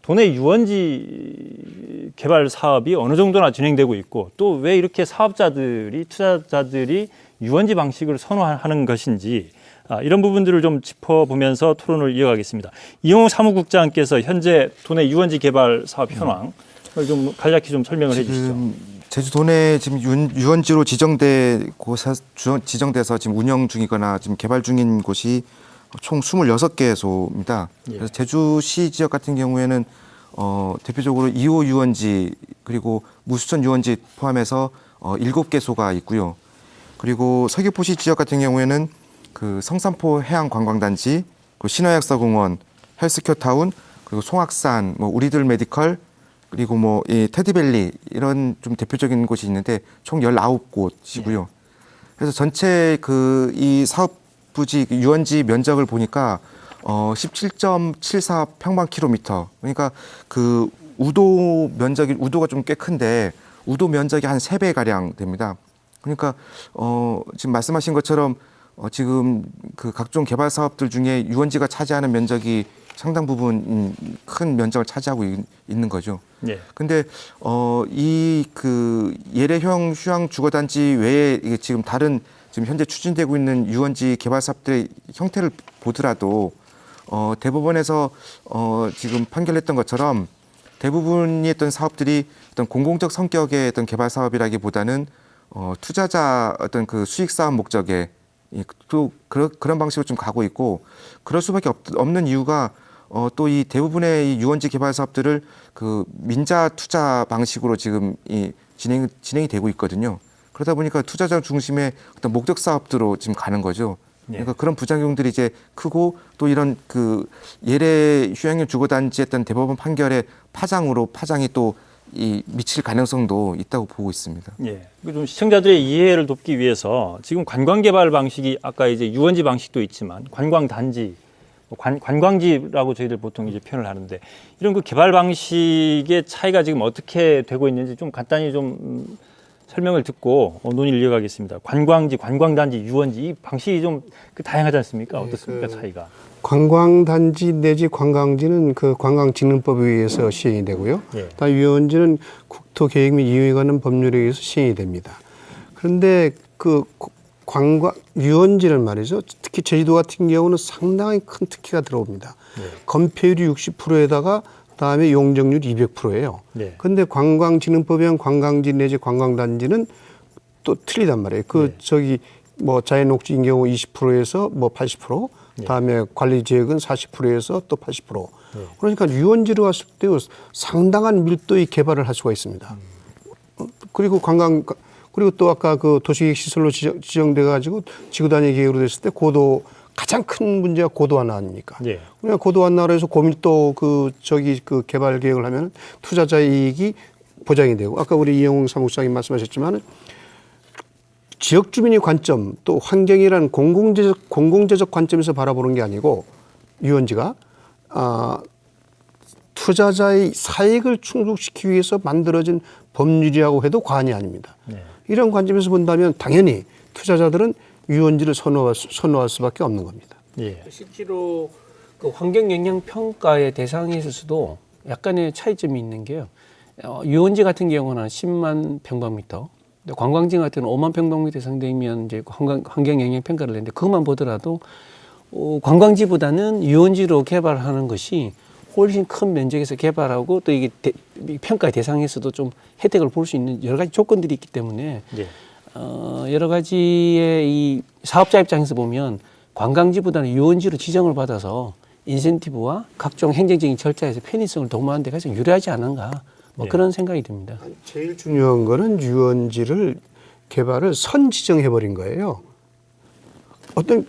도내 유원지 개발 사업이 어느 정도나 진행되고 있고 또 왜 이렇게 사업자들이 투자자들이 유원지 방식을 선호하는 것인지 이런 부분들을 좀 짚어보면서 토론을 이어가겠습니다. 이용호 사무국장께서 현재 도내 유원지 개발 사업 현황을 좀 간략히 좀 설명을 해주시죠. 제주도 내 지금 유원지로 지정돼서 지금 운영 중이거나 지금 개발 중인 곳이 총 26개소입니다. 그래서 제주시 지역 같은 경우에는 대표적으로 2호 유원지 그리고 무수천 유원지 포함해서 7개소가 있고요. 그리고 서귀포시 지역 같은 경우에는 그 성산포 해양관광단지, 그리고 신화약사공원, 헬스케어타운, 그리고 송악산, 뭐 우리들 메디컬, 그리고 뭐 이 테디밸리 이런 좀 대표적인 곳이 있는데 총 19곳이고요. 그래서 전체 그 이 사업 부지 유원지 면적을 보니까 17.74 평방킬로미터. 그러니까 그 우도가 좀 꽤 큰데 우도 면적이 한 3배 가량 됩니다. 그러니까 지금 말씀하신 것처럼 지금 그 각종 개발 사업들 중에 유원지가 차지하는 면적이 상당 부분 큰 면적을 차지하고 있는 거죠. 근데 이 그 예래형 휴양 주거단지 외에 이게 지금 다른 지금 현재 추진되고 있는 유원지 개발 사업들의 형태를 보더라도 대법원에서 지금 판결했던 것처럼 대부분의 어떤 사업들이 어떤 공공적 성격의 어떤 개발 사업이라기보다는 투자자 어떤 그 수익 사업 목적에 또 그런 방식으로 좀 가고 있고 그럴 수밖에 없는 이유가 또 이 대부분의 이 유원지 개발 사업들을 그 민자 투자 방식으로 지금 진행이 되고 있거든요. 그러다 보니까 투자자 중심의 어떤 목적 사업들로 지금 가는 거죠. 그러니까 그런 부작용들이 이제 크고 또 이런 그 예래 휴양형 주거단지의 어떤 대법원 판결의 파장이 또 미칠 가능성도 있다고 보고 있습니다. 좀 시청자들의 이해를 돕기 위해서 지금 관광개발 방식이 아까 이제 유원지 방식도 있지만 관광단지, 관광지라고 저희들 보통 이제 표현을 하는데 이런 그 개발 방식의 차이가 지금 어떻게 되고 있는지 좀 간단히 좀 설명을 듣고 논의를 이어가겠습니다. 관광지, 관광단지, 유원지 이 방식이 좀 다양하지 않습니까? 어떻습니까 차이가? 관광단지 내지 관광지는 그 관광진흥법에 의해서 시행이 되고요. 유원지는 국토계획 및 이용에 관한 법률에 의해서 시행이 됩니다. 그런데 그 유원지는 말이죠. 특히 제주도 같은 경우는 상당히 큰 특혜가 들어옵니다. 건폐율이 60%에다가 그다음에 용적률이 200%예요. 그런데 관광진흥법에 의한 관광지 내지 관광단지는 또 틀리단 말이에요. 뭐 자연녹지인 경우 20%에서 뭐 80%, 다음에 관리지역은 40%에서 또 80%. 그러니까 유원지로 왔을 때 상당한 밀도의 개발을 할 수가 있습니다. 그리고 그리고 또 아까 그 도시계획 시설로 지정돼 가지고 지구 단위 계획으로 됐을 때 고도 가장 큰 문제가 고도 완화 아닙니까? 예. 우리가 고도 완화로 해서 고밀도 그 개발 계획을 하면 투자자 이익이 보장이 되고 아까 우리 이영웅 사무장님 말씀하셨지만 지역 주민의 관점 또 환경이라는 공공재적 관점에서 바라보는 게 아니고 유원지가 투자자의 사익을 충족시키기 위해서 만들어진 법률이라고 해도 과언이 아닙니다. 네. 이런 관점에서 본다면 당연히 투자자들은 유원지를 선호할 수밖에 없는 겁니다. 예. 실제로 그 환경 영향 평가의 대상에 있어서도 약간의 차이점이 있는 게요. 유원지 같은 경우는 10만 평방미터, 관광지 같은 경우는 5만 평방미터 상대면 이제 환경 영향 평가를 했는데 그것만 보더라도 관광지보다는 유원지로 개발하는 것이 훨씬 큰 면적에서 개발하고 또 이게 평가 대상에서도 좀 혜택을 볼 수 있는 여러 가지 조건들이 있기 때문에 예. 여러 가지의 이 사업자 입장에서 보면 관광지보다는 유원지로 지정을 받아서 인센티브와 각종 행정적인 절차에서 편의성을 도모하는 데 가장 유리하지 않은가 뭐 예. 그런 생각이 듭니다. 제일 중요한 거는 유원지를 개발을 선 지정해 버린 거예요. 어떤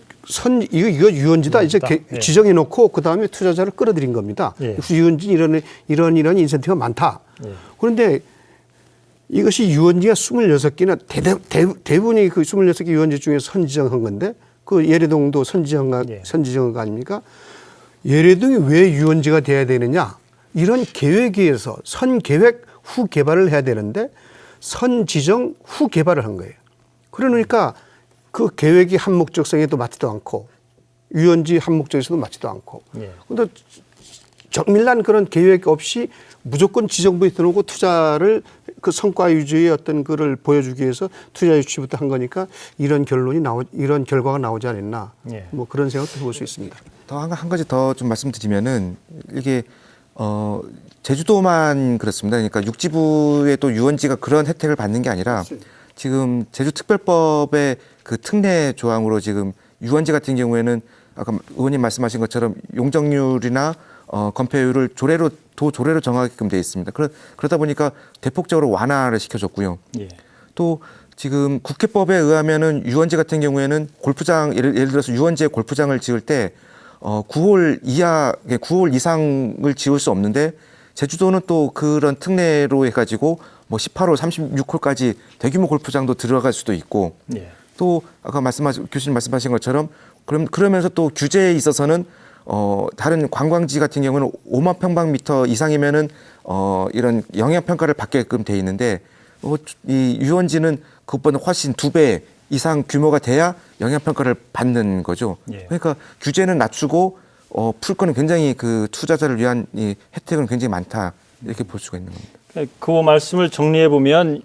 이거 유원지다 이제 예. 지정해 놓고 그 다음에 투자자를 끌어들인 겁니다. 예. 유원지 이런 인센티브가 많다. 예. 그런데 이것이 유원지가 26개나 대부분이 그 26개 유원지 중에서 선지정한 건데 그 예래동도 예. 선지정한 거 아닙니까? 예래동이 왜 유원지가 돼야 되느냐? 이런 계획에서 선계획 후 개발을 해야 되는데 선지정 후 개발을 한 거예요. 그러니까 그 계획이 한 목적성에도 맞지도 않고 유원지 한 목적에서도 맞지도 않고 예. 근데 정밀한 그런 계획 없이 무조건 지정부에 들어오고 투자를 그 성과 유지의 어떤 거를 보여주기 위해서 투자 유치부터 한 거니까 이런 결과가 나오지 않았나 예. 뭐 그런 생각도 해볼 수 있습니다. 더 한 가지 더 좀 말씀드리면은 이게 제주도만 그렇습니다. 그러니까 육지부의 또 유원지가 그런 혜택을 받는 게 아니라 지금 제주특별법의 그 특례 조항으로 지금 유원지 같은 경우에는 아까 의원님 말씀하신 것처럼 용적률이나 건폐율을 도조례로 정하게끔 되어 있습니다. 그러다 보니까 대폭적으로 완화를 시켜줬고요. 예. 또 지금 국회법에 의하면은 유원지 같은 경우에는 골프장 예를 들어서 유원지에 골프장을 지을 때 9홀 이상을 지을 수 없는데 제주도는 또 그런 특례로 해가지고 뭐 18홀, 36홀까지 대규모 골프장도 들어갈 수도 있고 예. 또 아까 교수님 말씀하신 것처럼 그러면서 또 규제에 있어서는 다른 관광지 같은 경우는 5만 평방미터 이상이면은 이런 영향 평가를 받게끔 돼 있는데 이 유원지는 그것보다 훨씬 2배 이상 규모가 돼야 영향 평가를 받는 거죠. 예. 그러니까 규제는 낮추고 풀 거는 굉장히 그 투자자를 위한 이 혜택은 굉장히 많다 이렇게 볼 수가 있는 겁니다. 그 말씀을 정리해 보면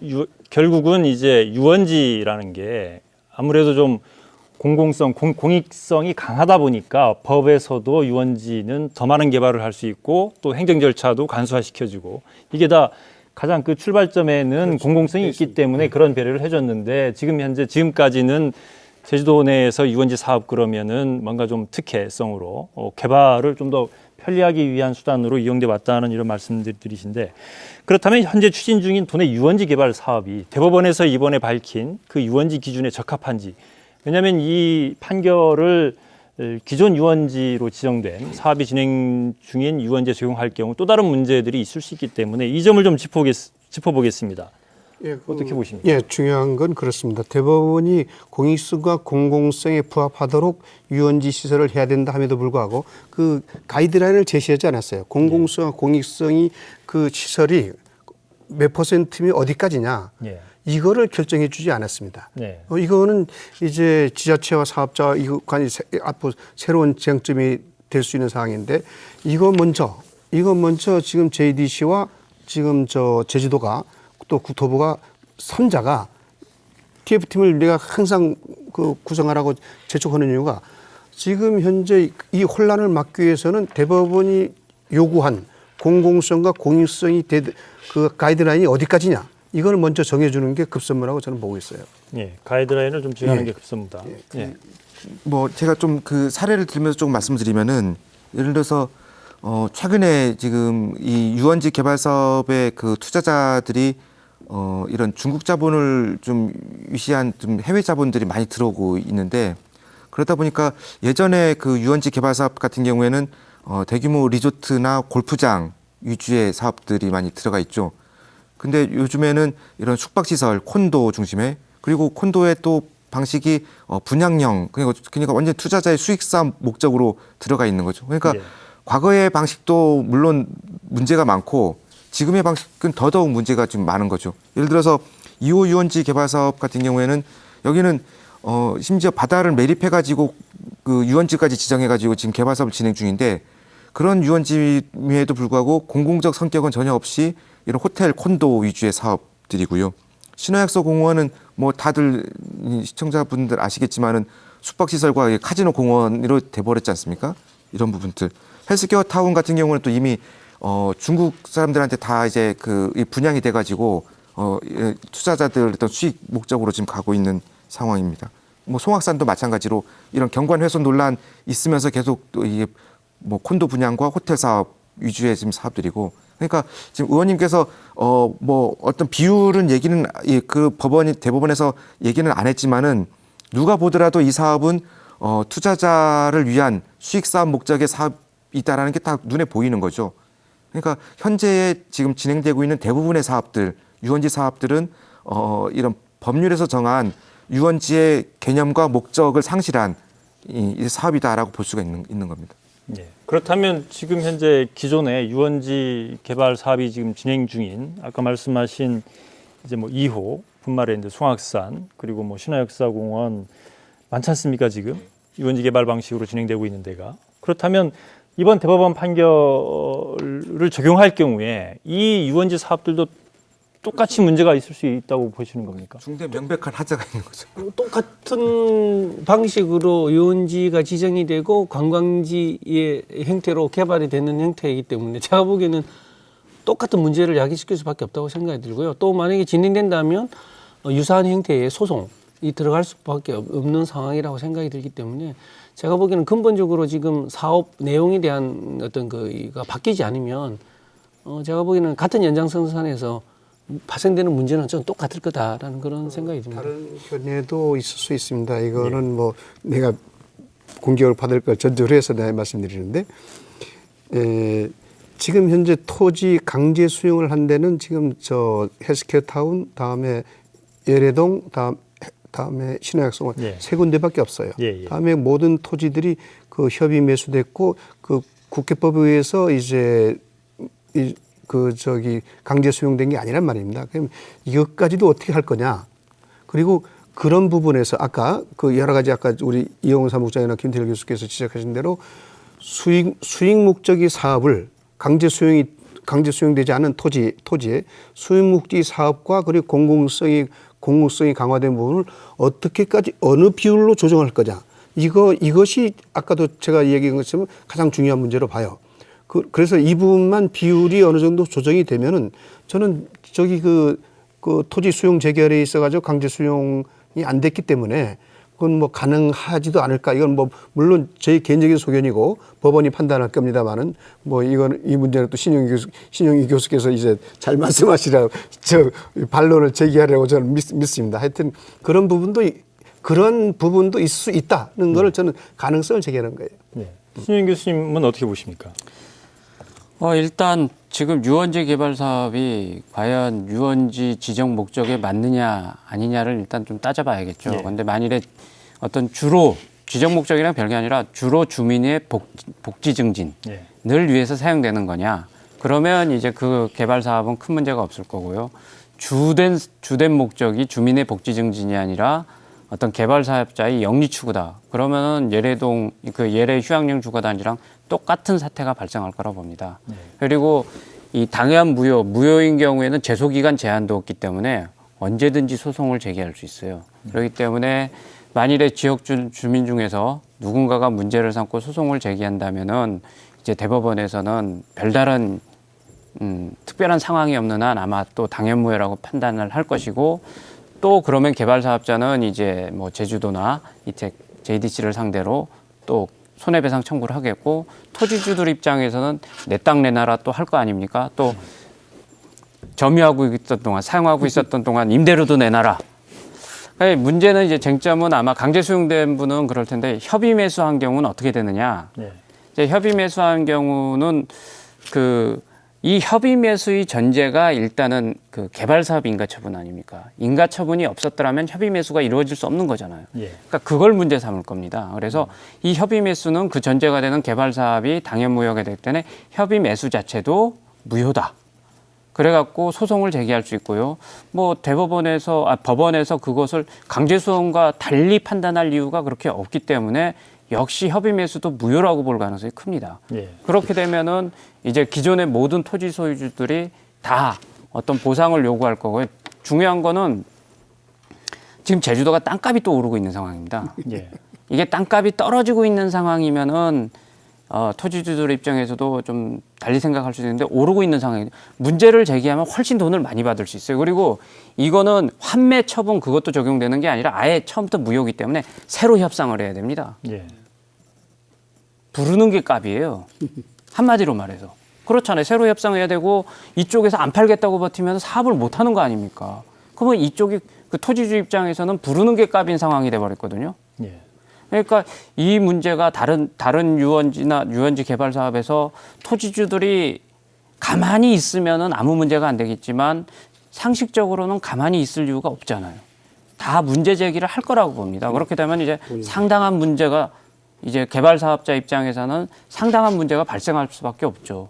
결국은 이제 유원지라는 게 아무래도 좀 공공성, 공익성이 강하다 보니까 법에서도 유원지는 더 많은 개발을 할 수 있고 또 행정 절차도 간소화시켜주고 이게 다 가장 그 출발점에는 그렇죠. 공공성이 있기 때문에 그런 배려를 해줬는데 지금까지는 제주도 내에서 유원지 사업 그러면은 뭔가 좀 특혜성으로 개발을 좀 더 편리하기 위한 수단으로 이용돼 왔다는 이런 말씀들이신데 그렇다면 현재 추진 중인 도내 유원지 개발 사업이 대법원에서 이번에 밝힌 그 유원지 기준에 적합한지 왜냐하면 이 판결을 기존 유원지로 지정된 사업이 진행 중인 유원지에 적용할 경우 또 다른 문제들이 있을 수 있기 때문에 이 점을 좀 짚어보겠습니다. 예, 어떻게 보십니까? 예, 중요한 건 그렇습니다. 대법원이 공익성과 공공성에 부합하도록 유원지 시설을 해야 된다 함에도 불구하고 그 가이드라인을 제시하지 않았어요. 공공성과 공익성이 그 시설이 몇 %면 어디까지냐 예. 이거를 결정해 주지 않았습니다. 네. 이거는 이제 지자체와 사업자 간이 앞으로 새로운 쟁점이 될 수 있는 상황인데 이거 먼저 지금 JDC와 지금 제주도가 또 국토부가 3자가 TF팀을 내가 항상 그 구성하라고 재촉하는 이유가 지금 현재 이 혼란을 막기 위해서는 대법원이 요구한 공공성과 공익성이 그 가이드라인이 어디까지냐 이걸 먼저 정해주는 게 급선무라고 저는 보고 있어요. 예, 가이드라인을 좀 정하는 예. 게 급선무다. 예. 뭐 제가 좀 그 사례를 들면서 조금 말씀드리면은 예를 들어서 최근에 지금 이 유원지 개발 사업의 그 투자자들이 이런 중국 자본을 좀 위시한 좀 해외 자본들이 많이 들어오고 있는데 그러다 보니까 예전에 그 유원지 개발 사업 같은 경우에는 대규모 리조트나 골프장 위주의 사업들이 많이 들어가 있죠. 근데 요즘에는 이런 숙박시설, 콘도 중심에 그리고 콘도의 또 방식이 분양형 그러니까 완전 투자자의 수익사 목적으로 들어가 있는 거죠. 그러니까 예. 과거의 방식도 물론 문제가 많고 지금의 방식은 더더욱 문제가 좀 많은 거죠. 예를 들어서 2호 유원지 개발 사업 같은 경우에는 여기는 심지어 바다를 매립해가지고 그 유원지까지 지정해가지고 지금 개발 사업을 진행 중인데 그런 유원지임에도 불구하고 공공적 성격은 전혀 없이 이런 호텔, 콘도 위주의 사업들이고요. 신화약소 공원은 뭐 다들 시청자분들 아시겠지만은 숙박시설과 카지노 공원으로 돼버렸지 않습니까? 이런 부분들. 헬스케어 타운 같은 경우는 또 이미 중국 사람들한테 다 이제 이 분양이 돼가지고 투자자들 어떤 수익 목적으로 지금 가고 있는 상황입니다. 뭐 송악산도 마찬가지로 이런 경관 훼손 논란 있으면서 계속 또 이게 뭐 콘도 분양과 호텔 사업 위주의 지금 사업들이고 그러니까 지금 의원님께서 뭐 어떤 비율은 얘기는 그 대법원에서 얘기는 안 했지만은 누가 보더라도 이 사업은 투자자를 위한 수익 사업 목적의 사업이다라는 게 딱 눈에 보이는 거죠. 그러니까 현재 지금 진행되고 있는 대부분의 사업들, 유원지 사업들은 이런 법률에서 정한 유원지의 개념과 목적을 상실한 이 사업이다라고 볼 수가 있는 겁니다. 예. 그렇다면 지금 현재 기존의 유원지 개발 사업이 지금 진행 중인 아까 말씀하신 이제 뭐 2호 분말랜드 송악산 그리고 뭐 신화역사공원 많지 않습니까 지금 유원지 개발 방식으로 진행되고 있는 데가 그렇다면 이번 대법원 판결을 적용할 경우에 이 유원지 사업들도 똑같이 문제가 있을 수 있다고 보시는 겁니까? 중대 명백한 하자가 있는 거죠. 똑같은 방식으로 유원지가 지정이 되고 관광지의 형태로 개발이 되는 형태이기 때문에 제가 보기에는 똑같은 문제를 야기시킬 수밖에 없다고 생각이 들고요. 또 만약에 진행된다면 유사한 형태의 소송이 들어갈 수밖에 없는 상황이라고 생각이 들기 때문에 제가 보기에는 근본적으로 지금 사업 내용에 대한 어떤 그가 바뀌지 않으면 제가 보기에는 같은 연장선상에서 발생되는 문제는 좀 똑같을 거다라는 그런 생각이 듭니다. 다른 견해도 있을 수 있습니다. 이거는 뭐 내가 공격을 받을 걸 전제로 해서 내가 말씀드리는데 지금 현재 토지 강제 수용을 한 데는 지금 저 헬스케어 타운 다음에 예래동 다음에 신화약소원 예. 세 군데밖에 없어요. 예. 다음에 모든 토지들이 그 협의 매수됐고 그 국회법에 의해서 이제 강제 수용된 게 아니란 말입니다. 그럼 이것까지도 어떻게 할 거냐? 그리고 그런 부분에서 아까 그 여러 가지 아까 우리 이영훈 사무국장이나 김태일 교수께서 지적하신 대로 수익 목적의 사업을 강제 수용되지 않은 토지의 수익 목적의 사업과 그리고 공공성이 강화된 부분을 어떻게까지 어느 비율로 조정할 거냐? 이것이 아까도 제가 얘기한 것처럼 가장 중요한 문제로 봐요. 그래서 이 부분만 비율이 어느 정도 조정이 되면은 저는 그 토지 수용 재결에 있어가지고 강제 수용이 안 됐기 때문에 그건 뭐 가능하지도 않을까. 이건 뭐 물론 제 개인적인 소견이고 법원이 판단할 겁니다만은 뭐 이 문제는 또 신영희 교수께서 이제 잘 말씀하시라 반론을 제기하려고 저는 믿습니다. 하여튼 그런 부분도 있을 수 있다는 걸 저는 가능성을 제기하는 거예요. 네. 신영희 교수님은 어떻게 보십니까? 일단 지금 유원지 개발 사업이 과연 유원지 지정 목적에 맞느냐 아니냐를 일단 좀 따져봐야겠죠. 그런데 만일에 어떤 주로 지정 목적이랑 별게 아니라 주로 주민의 복지 증진을 위해서 사용되는 거냐? 그러면 이제 그 개발 사업은 큰 문제가 없을 거고요. 주된 목적이 주민의 복지 증진이 아니라 어떤 개발 사업자의 영리 추구다. 그러면은 예래동 예래 휴양령 주거단지랑 똑같은 사태가 발생할 거라고 봅니다. 그리고 이 당해한 무효인 경우에는 제소기간 제한도 없기 때문에 언제든지 소송을 제기할 수 있어요. 그렇기 때문에 만일에 지역 주민 중에서 누군가가 문제를 삼고 소송을 제기한다면은 이제 대법원에서는 별다른 특별한 상황이 없는 한 아마 또 당연무효라고 판단을 할 것이고 또 그러면 개발 사업자는 이제 뭐 제주도나 이택 JDC를 상대로 또 손해배상 청구를 하겠고 토지주들 입장에서는 내 땅 내 나라 또 할 거 아닙니까? 또 점유하고 있었던 동안, 사용하고 있었던 동안 임대료도 내놔라. 그러니까 문제는 이제 쟁점은 아마 강제 수용된 분은 그럴 텐데 협의 매수한 경우는 어떻게 되느냐. 네. 이제 협의 매수한 경우는 이 협의 매수의 전제가 일단은 그 개발 사업 인가 처분 아닙니까? 인가 처분이 없었더라면 협의 매수가 이루어질 수 없는 거잖아요. 예. 그러니까 그걸 문제 삼을 겁니다. 그래서 이 협의 매수는 그 전제가 되는 개발 사업이 당연 무효가 되기 때문에 협의 매수 자체도 무효다. 그래갖고 소송을 제기할 수 있고요. 뭐 법원에서 그것을 강제 수용과 달리 판단할 이유가 그렇게 없기 때문에 역시 협의 매수도 무효라고 볼 가능성이 큽니다. 예. 그렇게 되면은 이제 기존의 모든 토지 소유주들이 다 어떤 보상을 요구할 거고요. 중요한 거는 지금 제주도가 땅값이 또 오르고 있는 상황입니다. 예. 이게 땅값이 떨어지고 있는 상황이면은 토지주들 입장에서도 좀 달리 생각할 수 있는데 오르고 있는 상황이 문제를 제기하면 훨씬 돈을 많이 받을 수 있어요. 그리고 이거는 환매 처분 그것도 적용되는 게 아니라 아예 처음부터 무효이기 때문에 새로 협상을 해야 됩니다. 예. 부르는 게 값이에요. 한마디로 말해서. 그렇잖아요. 새로 협상해야 되고 이쪽에서 안 팔겠다고 버티면 사업을 못 하는 거 아닙니까? 그러면 이쪽이 그 토지주 입장에서는 부르는 게 값인 상황이 돼버렸거든요. 예. 그러니까 이 문제가 다른 유원지 개발 사업에서 토지주들이 가만히 있으면은 아무 문제가 안 되겠지만 상식적으로는 가만히 있을 이유가 없잖아요. 다 문제 제기를 할 거라고 봅니다. 그렇게 되면 이제 상당한 문제가 이제 개발 사업자 입장에서는 상당한 문제가 발생할 수밖에 없죠.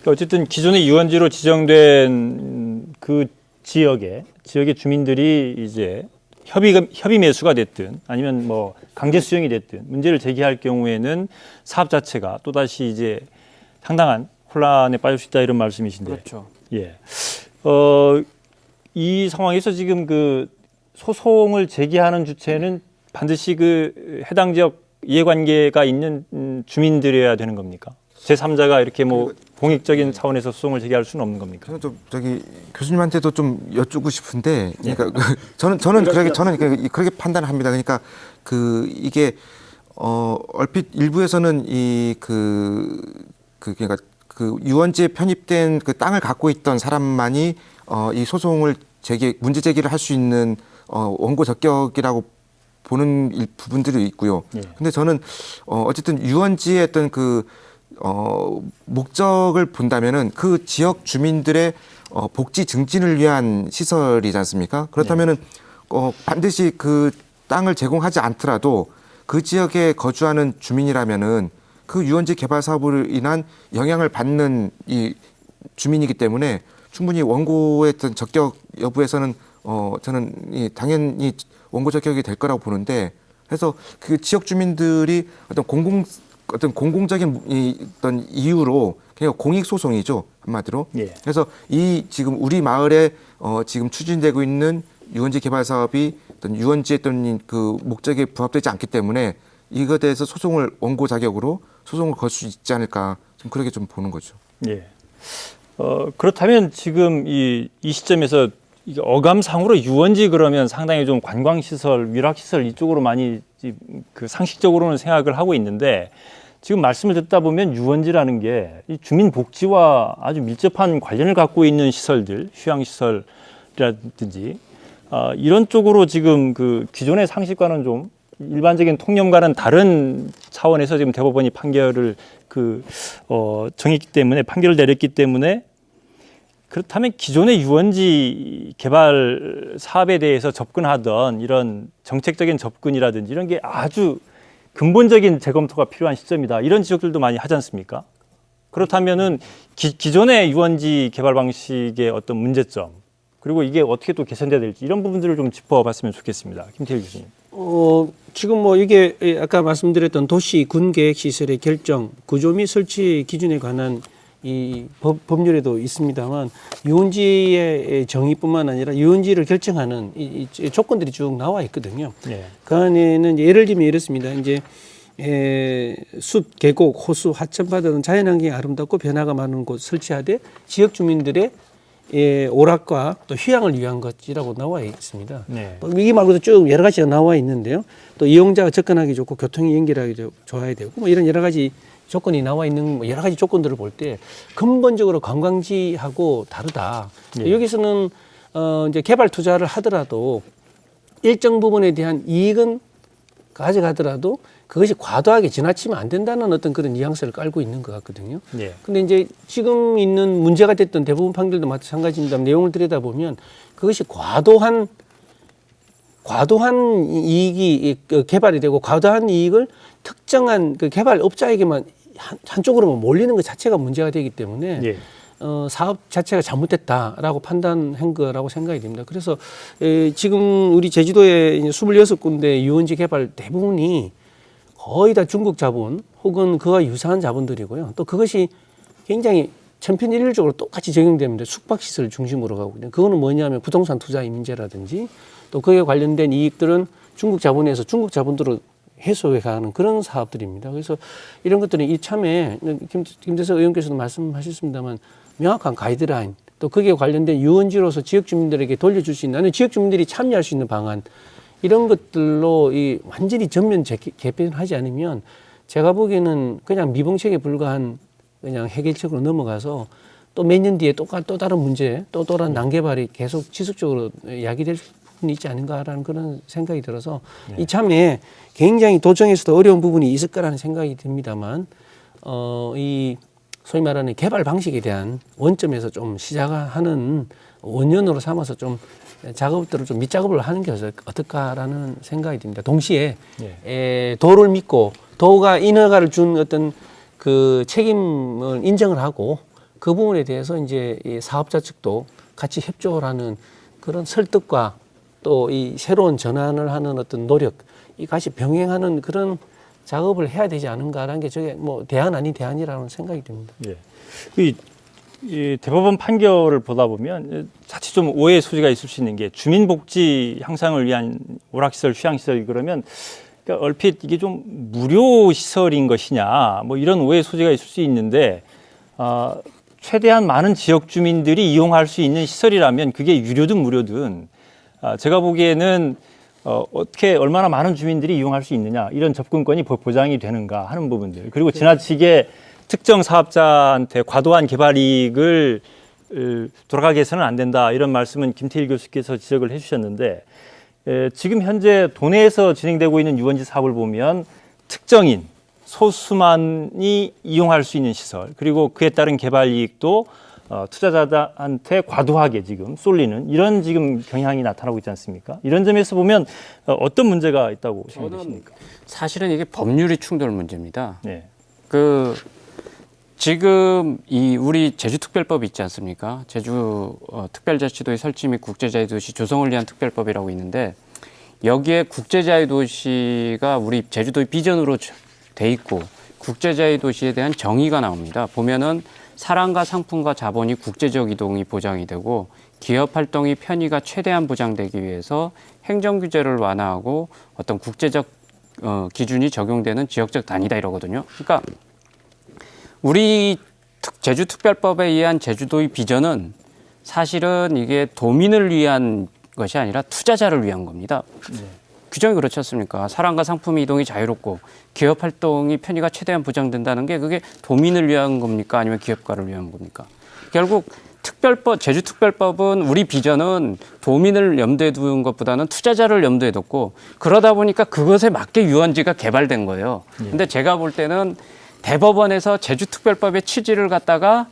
그러니까 어쨌든 기존의 유원지로 지정된 그 지역의 주민들이 이제 협의 매수가 됐든 아니면 뭐 강제 수용이 됐든 문제를 제기할 경우에는 사업 자체가 또다시 이제 상당한 혼란에 빠질 수 있다 이런 말씀이신데. 그렇죠. 예. 이 상황에서 지금 그 소송을 제기하는 주체는 반드시 그 해당 지역 이해관계가 있는 주민들이어야 되는 겁니까? 제3자가 이렇게 뭐 공익적인 차원에서 소송을 제기할 수는 없는 겁니까? 저는 좀 교수님한테도 좀 여쭙고 싶은데, 그러니까 저는 그렇게 판단합니다. 그러니까 이게 얼핏 일부에서는 그러니까 그 유원지에 편입된 그 땅을 갖고 있던 사람만이 이 소송을 문제 제기를 할 수 있는 원고 적격이라고 보는 부분들이 있고요. 예. 근데 저는 어쨌든 유원지의 어떤 목적을 본다면은 그 지역 주민들의 복지 증진을 위한 시설이지 않습니까? 그렇다면은 반드시 그 땅을 제공하지 않더라도 그 지역에 거주하는 주민이라면은 그 유원지 개발 사업으로 인한 영향을 받는 이 주민이기 때문에 충분히 원고의 어떤 적격 여부에서는 저는 당연히 원고 적격이 될 거라고 보는데, 그래서 그 지역 주민들이 어떤 공공적인 어떤 이유로 그냥 공익 소송이죠, 한마디로. 예. 그래서 이 지금 우리 마을에 지금 추진되고 있는 유원지 개발 사업이 어떤 유원지의 어떤 그 목적에 부합되지 않기 때문에 이것에 대해서 원고 자격으로 소송을 걸 수 있지 않을까, 좀 그렇게 좀 보는 거죠. 예. 그렇다면 지금 이 시점에서 이게 어감상으로 유원지 그러면 상당히 좀 관광시설, 위락시설 이쪽으로 많이 그 상식적으로는 생각을 하고 있는데, 지금 말씀을 듣다 보면 유원지라는 게 이 주민 복지와 아주 밀접한 관련을 갖고 있는 시설들, 휴양시설이라든지 이런 쪽으로 지금 그 기존의 상식과는 좀 일반적인 통념과는 다른 차원에서 지금 대법원이 판결을 정했기 때문에, 판결을 내렸기 때문에, 그렇다면 기존의 유원지 개발 사업에 대해서 접근하던 이런 정책적인 접근이라든지 이런 게 아주 근본적인 재검토가 필요한 시점이다, 이런 지적들도 많이 하지 않습니까? 그렇다면은 기존의 유원지 개발 방식의 어떤 문제점, 그리고 이게 어떻게 또 개선돼야 될지 이런 부분들을 좀 짚어봤으면 좋겠습니다. 김태일 교수님. 지금 뭐 이게 아까 말씀드렸던 도시 군계획 시설의 결정, 구조 및 설치 기준에 관한 이 법률에도 있습니다만, 유원지의 정의뿐만 아니라 유원지를 결정하는 이 조건들이 쭉 나와 있거든요. 예. 그 안에는 예를 들면 이렇습니다. 이제 숲, 계곡, 호수, 하천바다 등 자연환경이 아름답고 변화가 많은 곳 설치하되 지역 주민들의 오락과 또 휴양을 위한 것이라고 나와 있습니다. 네. 이 말고도 쭉 여러 가지가 나와 있는데요. 또 이용자가 접근하기 좋고 교통이 연결하기 좋아야 되고 뭐 이런 여러 가지 조건이 나와 있는 뭐 여러 가지 조건들을 볼 때 근본적으로 관광지하고 다르다. 예. 여기서는 이제 개발 투자를 하더라도 일정 부분에 대한 이익은 가져가더라도 그것이 과도하게 지나치면 안 된다는 어떤 그런 뉘앙스를 깔고 있는 것 같거든요. 예. 근데 이제 지금 있는 문제가 됐던 대부분 판결도 마찬가지입니다. 내용을 들여다보면 그것이 과도한 이익이 개발이 되고 과도한 이익을 특정한 그 개발업자에게만 한쪽으로만 몰리는 것 자체가 문제가 되기 때문에 예. 사업 자체가 잘못됐다라고 판단한 거라고 생각이 됩니다. 그래서 지금 우리 제주도에 26군데 유원지 개발 대부분이 거의 다 중국 자본 혹은 그와 유사한 자본들이고요. 또 그것이 굉장히 천편일률적으로 똑같이 적용됩니다. 숙박시설 중심으로 가거든요. 그거는 뭐냐면 부동산 투자 임대라든지 또 그에 관련된 이익들은 중국 자본에서 중국 자본으로 해소해 가는 그런 사업들입니다. 그래서 이런 것들은 이참에 김대석 의원께서도 말씀하셨습니다만 명확한 가이드라인 또 거기에 관련된 유원지로서 지역 주민들에게 돌려줄 수 있는 아니면 지역 주민들이 참여할 수 있는 방안 이런 것들로 이 완전히 전면 개편하지 않으면 제가 보기에는 그냥 미봉책에 불과한 그냥 해결책으로 넘어가서 또 몇 년 뒤에 또 다른 문제 또 다른 난개발이 계속 지속적으로 야기될 부분이 있지 않은가라는 그런 생각이 들어서 이참에 굉장히 도청에서도 어려운 부분이 있을 거라는 생각이 듭니다만 이 소위 말하는 개발 방식에 대한 원점에서 좀 시작하는 원년으로 삼아서 좀 작업들을 좀 밑작업을 하는 게 어떨까라는 생각이 듭니다. 동시에 도를 믿고 도가 인허가를 준 어떤 그 책임을 인정을 하고 그 부분에 대해서 이제 이 사업자 측도 같이 협조를 하는 그런 설득과 또 이 새로운 전환을 하는 어떤 노력 이 같이 병행하는 그런 작업을 해야 되지 않은가라는 게 저게 뭐 대안 아닌 대안이라는 생각이 듭니다. 예. 이 대법원 판결을 보다 보면 자칫 좀 오해의 소지가 있을 수 있는 게 주민복지 향상을 위한 오락시설, 휴양시설 그러면 그러니까 얼핏 이게 좀 무료 시설인 것이냐 뭐 이런 오해의 소지가 있을 수 있는데 최대한 많은 지역 주민들이 이용할 수 있는 시설이라면 그게 유료든 무료든 제가 보기에는 어떻게 얼마나 많은 주민들이 이용할 수 있느냐 이런 접근권이 보장이 되는가 하는 부분들 그리고 지나치게 특정 사업자한테 과도한 개발 이익을 돌아가게 해서는 안 된다 이런 말씀은 김태일 교수께서 지적을 해주셨는데 지금 현재 도내에서 진행되고 있는 유원지 사업을 보면 특정인 소수만이 이용할 수 있는 시설 그리고 그에 따른 개발 이익도 투자자한테 과도하게 지금 쏠리는 이런 지금 경향이 나타나고 있지 않습니까? 이런 점에서 보면 어떤 문제가 있다고 생각하십니까? 사실은 이게 법률이 충돌 문제입니다. 네. 지금 이 우리 제주특별법이 있지 않습니까? 제주 특별자치도의 설치 및 국제자유도시 조성을 위한 특별법이라고 있는데 여기에 국제자유도시가 우리 제주도의 비전으로 돼 있고 국제자유도시에 대한 정의가 나옵니다. 보면은 사람과 상품과 자본이 국제적 이동이 보장이 되고 기업 활동의 편의가 최대한 보장되기 위해서 행정 규제를 완화하고 어떤 국제적 기준이 적용되는 지역적 단위다 이러거든요. 그러니까 우리 제주특별법에 의한 제주도의 비전은 사실은 이게 도민을 위한 것이 아니라 투자자를 위한 겁니다. 규정이 그렇지 않습니까? 사람과 상품의 이동이 자유롭고 기업 활동이 편의가 최대한 보장된다는 게 그게 도민을 위한 겁니까? 아니면 기업가를 위한 겁니까? 결국 제주특별법은 우리 비전은 도민을 염두에 둔 것보다는 투자자를 염두에 뒀고 그러다 보니까 그것에 맞게 유원지가 개발된 거예요. 근데 제가 볼 때는 대법원에서 제주특별법의 취지를 갖다가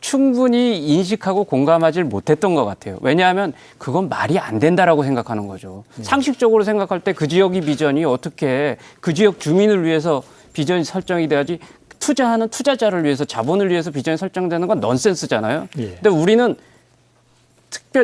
충분히 인식하고 공감하지 못했던 것 같아요. 왜냐하면 그건 말이 안 된다라고 생각하는 거죠. 상식적으로 생각할 때 그 지역의 비전이 어떻게 그 지역 주민을 위해서 비전이 설정이 돼야지 투자하는 투자자를 위해서 자본을 위해서 비전이 설정되는 건 넌센스잖아요. 근데 우리는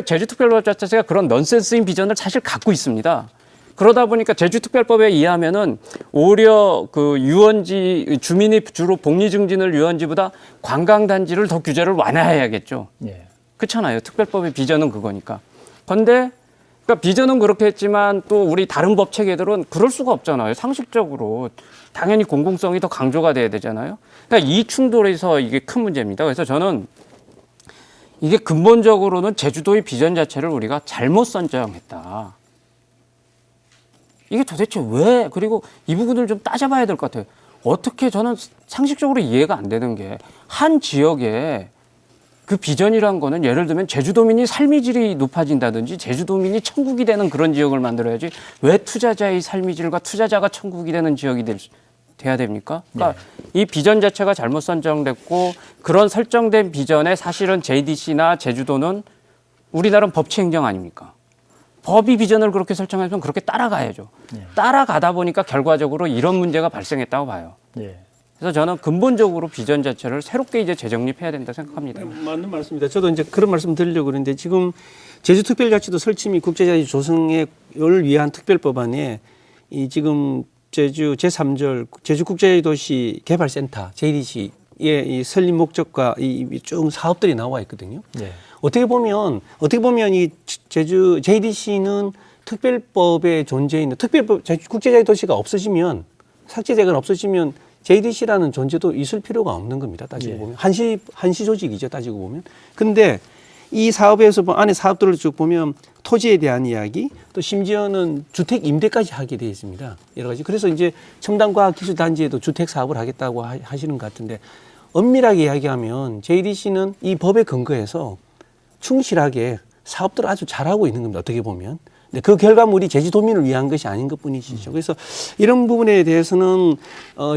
제주특별법 자체가 그런 넌센스인 비전을 사실 갖고 있습니다. 그러다 보니까 제주특별법에 의하면은 오히려 그 유원지 주민이 주로 복리 증진을 유원지보다 관광단지를 더 규제를 완화해야겠죠. 그렇잖아요. 특별법의 비전은 그거니까. 그런데 그러니까 비전은 그렇게 했지만 또 우리 다른 법 체계들은 그럴 수가 없잖아요. 상식적으로 당연히 공공성이 더 강조가 돼야 되잖아요. 그러니까 이 충돌에서 이게 큰 문제입니다. 그래서 저는 이게 근본적으로는 제주도의 비전 자체를 우리가 잘못 선정했다. 이게 도대체 왜 그리고 이 부분을 좀 따져봐야 될 것 같아요. 어떻게 저는 상식적으로 이해가 안 되는 게 한 지역에 그 비전이란 거는 예를 들면 제주도민이 삶의 질이 높아진다든지 제주도민이 천국이 되는 그런 지역을 만들어야지 왜 투자자의 삶의 질과 투자자가 천국이 되는 지역이 돼야 됩니까? 그러니까 이 비전 자체가 잘못 선정됐고 그런 설정된 비전에 사실은 JDC나 제주도는 우리나라는 법치 행정 아닙니까? 법이 비전을 그렇게 설정하면 그렇게 따라가야죠. 따라가다 보니까 결과적으로 이런 문제가 발생했다고 봐요. 예. 그래서 저는 근본적으로 비전 자체를 새롭게 이제 재정립해야 된다 생각합니다. 맞는 말씀입니다. 저도 이제 그런 말씀 드리려고 그러는데 지금 제주특별자치도 설치 및 국제자치 조성을 위한 특별법안에 이 지금 제주 제3절 제주국제도시 개발센터 JDC의 이 설립 목적과 이 쭉 사업들이 나와 있거든요. 네. 어떻게 보면 이 제주 JDC는 특별법의 존재 있는 특별법 국제자치도시가 없어지면 삭제되거나 없어지면 JDC라는 존재도 있을 필요가 없는 겁니다. 따지고 보면 한시 조직이죠. 따지고 보면. 근데 이 사업에서 안에 사업들을 쭉 보면 토지에 대한 이야기, 또 심지어는 주택 임대까지 하게 되어 있습니다. 여러 가지. 그래서 이제 첨단과학기술단지에도 주택 사업을 하겠다고 하시는 것 같은데 엄밀하게 이야기하면 JDC는 이 법에 근거해서 충실하게 사업들을 아주 잘하고 있는 겁니다. 어떻게 보면. 근데 그 결과물이 제주도민을 위한 것이 아닌 것뿐이시죠. 그래서 이런 부분에 대해서는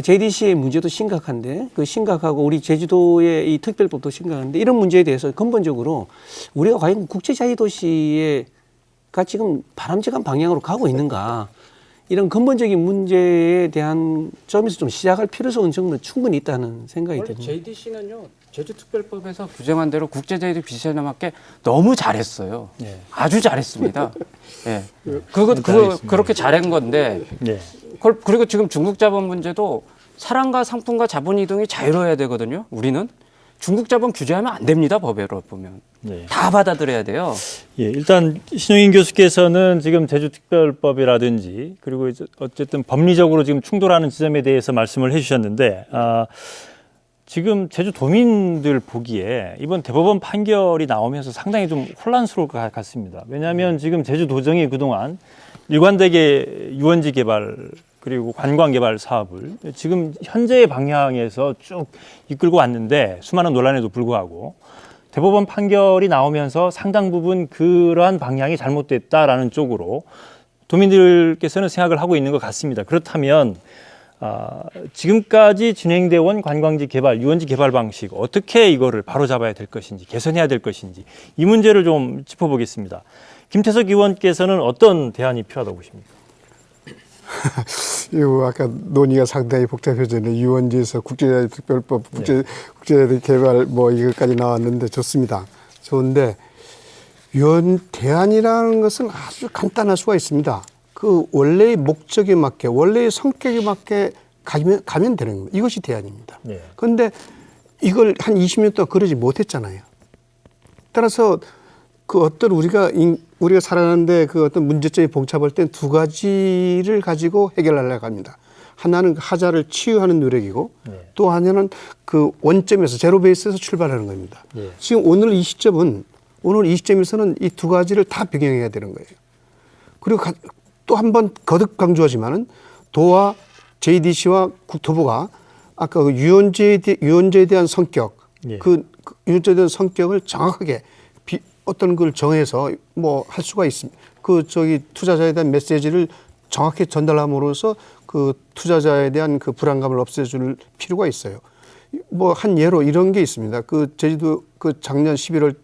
JDC의 문제도 심각한데 그 심각하고 우리 제주도의 이 특별법도 심각한데 이런 문제에 대해서 근본적으로 우리가 과연 국제자유도시가 지금 바람직한 방향으로 가고 있는가 이런 근본적인 문제에 대한 점에서 좀 시작할 필요성은 정말 충분히 있다는 생각이 듭니다. JDC는요 제주특별법에서 규정한 대로 국제제도 비전에 맞게 너무 잘했어요. 네. 아주 잘했습니다. 예. 그거 그렇게 잘한 건데 네. 그리고 지금 중국 자본 문제도 사람과 상품과 자본 이동이 자유로워야 되거든요. 우리는 중국 자본 규제하면 안 됩니다. 법으로 보면 네. 다 받아들여야 돼요. 예, 일단 신용인 교수께서는 지금 제주특별법이라든지 그리고 이제 어쨌든 법리적으로 지금 충돌하는 지점에 대해서 말씀을 해주셨는데 지금 제주도민들 보기에 이번 대법원 판결이 나오면서 상당히 좀 혼란스러울 것 같습니다. 왜냐하면 지금 제주도정이 그동안 일관되게 유원지 개발 그리고 관광 개발 사업을 지금 현재의 방향에서 쭉 이끌고 왔는데 수많은 논란에도 불구하고 대법원 판결이 나오면서 상당 부분 그러한 방향이 잘못됐다라는 쪽으로 도민들께서는 생각을 하고 있는 것 같습니다. 그렇다면 지금까지 진행되어 온 관광지 개발, 유원지 개발 방식 어떻게 이거를 바로잡아야 될 것인지 개선해야 될 것인지 이 문제를 좀 짚어보겠습니다. 김태석 의원께서는 어떤 대안이 필요하다고 보십니까? 이거 아까 논의가 상당히 복잡해졌네. 유원지에서 국제자유특별법, 국제자유 개발 뭐 이것까지 나왔는데 좋습니다. 좋은데 유원 대안이라는 것은 아주 간단할 수가 있습니다. 그 원래의 목적에 맞게 원래의 성격에 맞게 가면 되는 겁니다. 이것이 대안입니다. 네. 그런데 이걸 한 20년 동안 그러지 못했잖아요. 따라서 그 어떤 우리가 살아가는데 그 어떤 문제점이 복잡할 땐 두 가지를 가지고 해결하려고 합니다. 하나는 하자를 치유하는 노력이고 네. 또 하나는 그 원점에서 제로 베이스에서 출발하는 겁니다. 네. 지금 오늘 이 시점에서는 이 두 가지를 다 병행해야 되는 거예요. 그리고 또 한 번 거듭 강조하지만은 도와 JDC와 국토부가 아까 그 유원지에 대한 성격, 예. 그 유원지에 대한 성격을 정확하게 어떤 걸 정해서 뭐 할 수가 있습니다. 투자자에 대한 메시지를 정확히 전달함으로써 그 투자자에 대한 그 불안감을 없애줄 필요가 있어요. 뭐 한 예로 이런 게 있습니다. 제주도 작년 11월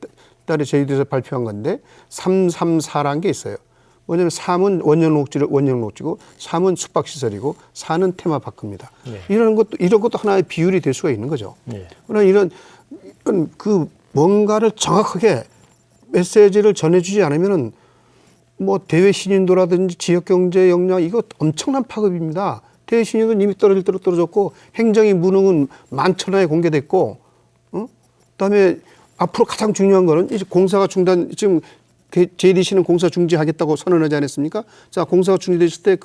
달에 제주도에서 발표한 건데 334라는 게 있어요. 뭐냐면 3은 원형녹지고 3은 숙박시설이고 4는 테마파크입니다. 네. 이런 것도 하나의 비율이 될 수가 있는 거죠. 네. 그러나 이런 그 뭔가를 정확하게 메시지를 전해주지 않으면은 뭐 대외 신인도라든지 지역 경제 역량 이거 엄청난 파급입니다. 대외 신인도 이미 떨어질 대로 떨어졌고 행정의 무능은 만천하에 공개됐고, 그다음에 앞으로 가장 중요한 거는 이제 공사가 지금 JDC는 공사 중지하겠다고 선언하지 않았습니까? 자, 공사가 중지됐을 때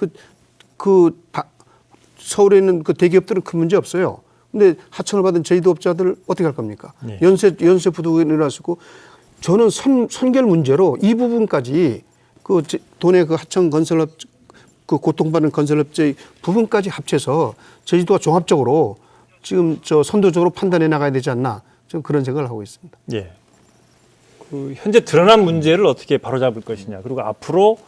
서울에 있는 그 대기업들은 큰 문제 없어요. 근데 하청을 받은 제주도업자들 어떻게 할 겁니까? 네. 연쇄 부도가 일어났고 저는 선결 문제로 이 부분까지 돈의 그 하청 건설업 그 고통받는 건설업체의 부분까지 합쳐서 제주도가 종합적으로 지금 저 선도적으로 판단해 나가야 되지 않나 좀 그런 생각을 하고 있습니다. 예. 그 현재 드러난 문제를 어떻게 바로잡을 것이냐, 그리고 앞으로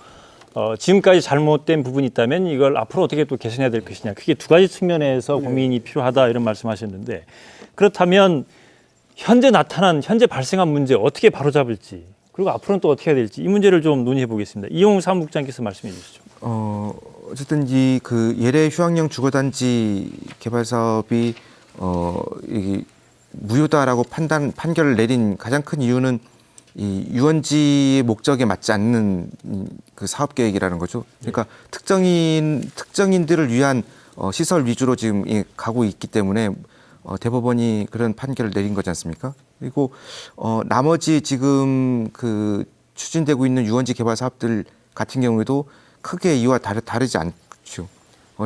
지금까지 잘못된 부분이 있다면 이걸 앞으로 어떻게 또 개선해야 될 것이냐, 그게 두 가지 측면에서 고민이 필요하다 이런 말씀하셨는데, 그렇다면 현재 발생한 문제 어떻게 바로잡을지, 그리고 앞으로는 또 어떻게 해야 될지 이 문제를 좀 논의해 보겠습니다. 이용우 사무국장께서 말씀해 주시죠. 어쨌든 이 그 예래 휴양령 주거단지 개발 사업이 이게 무효다라고 판결을 내린 가장 큰 이유는 이 유원지 목적에 맞지 않는 그 사업 계획이라는 거죠. 그러니까 특정인들을 위한 시설 위주로 지금 가고 있기 때문에 대법원이 그런 판결을 내린 거지 않습니까? 그리고 나머지 지금 그 추진되고 있는 유원지 개발 사업들 같은 경우에도 크게 이와 다르지 않죠.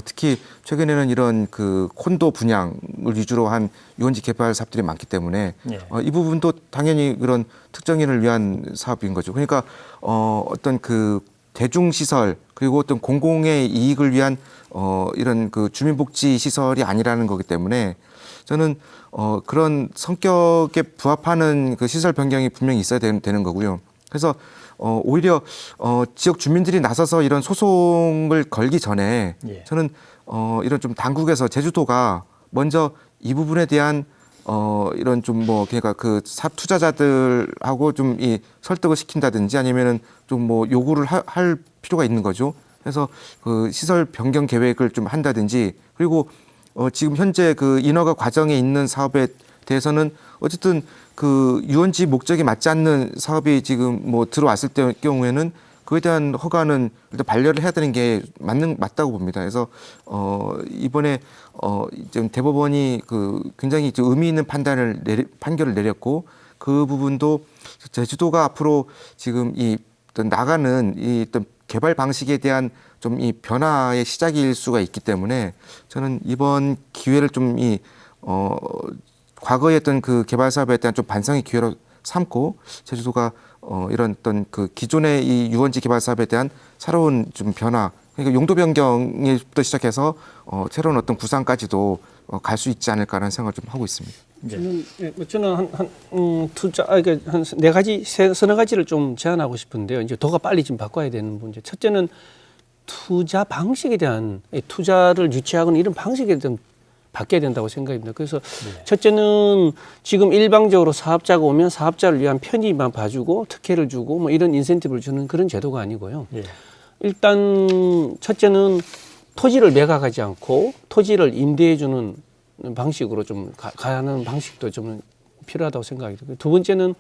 특히 최근에는 이런 그 콘도 분양을 위주로 한 유원지 개발 사업들이 많기 때문에 예. 이 부분도 당연히 그런 특정인을 위한 사업인 거죠. 그러니까 어떤 그 대중시설 그리고 어떤 공공의 이익을 위한 이런 그 주민복지 시설이 아니라는 거기 때문에 저는 그런 성격에 부합하는 그 시설 변경이 분명히 있어야 되는 거고요. 그래서 오히려 지역 주민들이 나서서 이런 소송을 걸기 전에 예. 저는 이런 좀 당국에서 제주도가 먼저 이 부분에 대한 이런 좀 뭐 그러니까 그 사업 투자자들하고 좀 이 설득을 시킨다든지 아니면은 좀 뭐 요구를 할 필요가 있는 거죠. 그래서 그 시설 변경 계획을 좀 한다든지, 그리고 지금 현재 그 인허가 과정에 있는 사업에 대해서는 어쨌든 그 유원지 목적에 맞지 않는 사업이 지금 뭐 들어왔을 경우에는 그에 대한 허가는 일단 반려를 해야 되는 게 맞다고 봅니다. 그래서 이번에 좀 대법원이 그 굉장히 좀 의미 있는 판결을 내렸고, 그 부분도 제주도가 앞으로 지금 이 어떤 나가는 이 어떤 개발 방식에 대한 좀 이 변화의 시작일 수가 있기 때문에 저는 이번 기회를 좀 과거에 했던 그 개발 사업에 대한 좀 반성의 기회로 삼고 제주도가 이런 어떤 그 기존의 이 유원지 개발 사업에 대한 새로운 좀 변화, 그러니까 용도 변경부터 시작해서 새로운 어떤 구상까지도 갈 수 있지 않을까라는 생각을 좀 하고 있습니다. 저는 한 네 가지, 서너 가지를 좀 제안하고 싶은데요. 이제 도가 빨리 좀 바꿔야 되는 문제. 첫째는 투자 방식에 대한, 투자를 유치하거나 이런 방식에 대한 바뀌어야 된다고 생각합니다. 그래서 첫째는 지금 일방적으로 사업자가 오면 사업자를 위한 편의만 봐주고 특혜를 주고 뭐 이런 인센티브를 주는 그런 제도가 아니고요. 예. 일단 첫째는 토지를 매각하지 않고 토지를 임대해주는 방식으로 좀 가는 방식도 좀 필요하다고 생각이 들고요. 두 번째는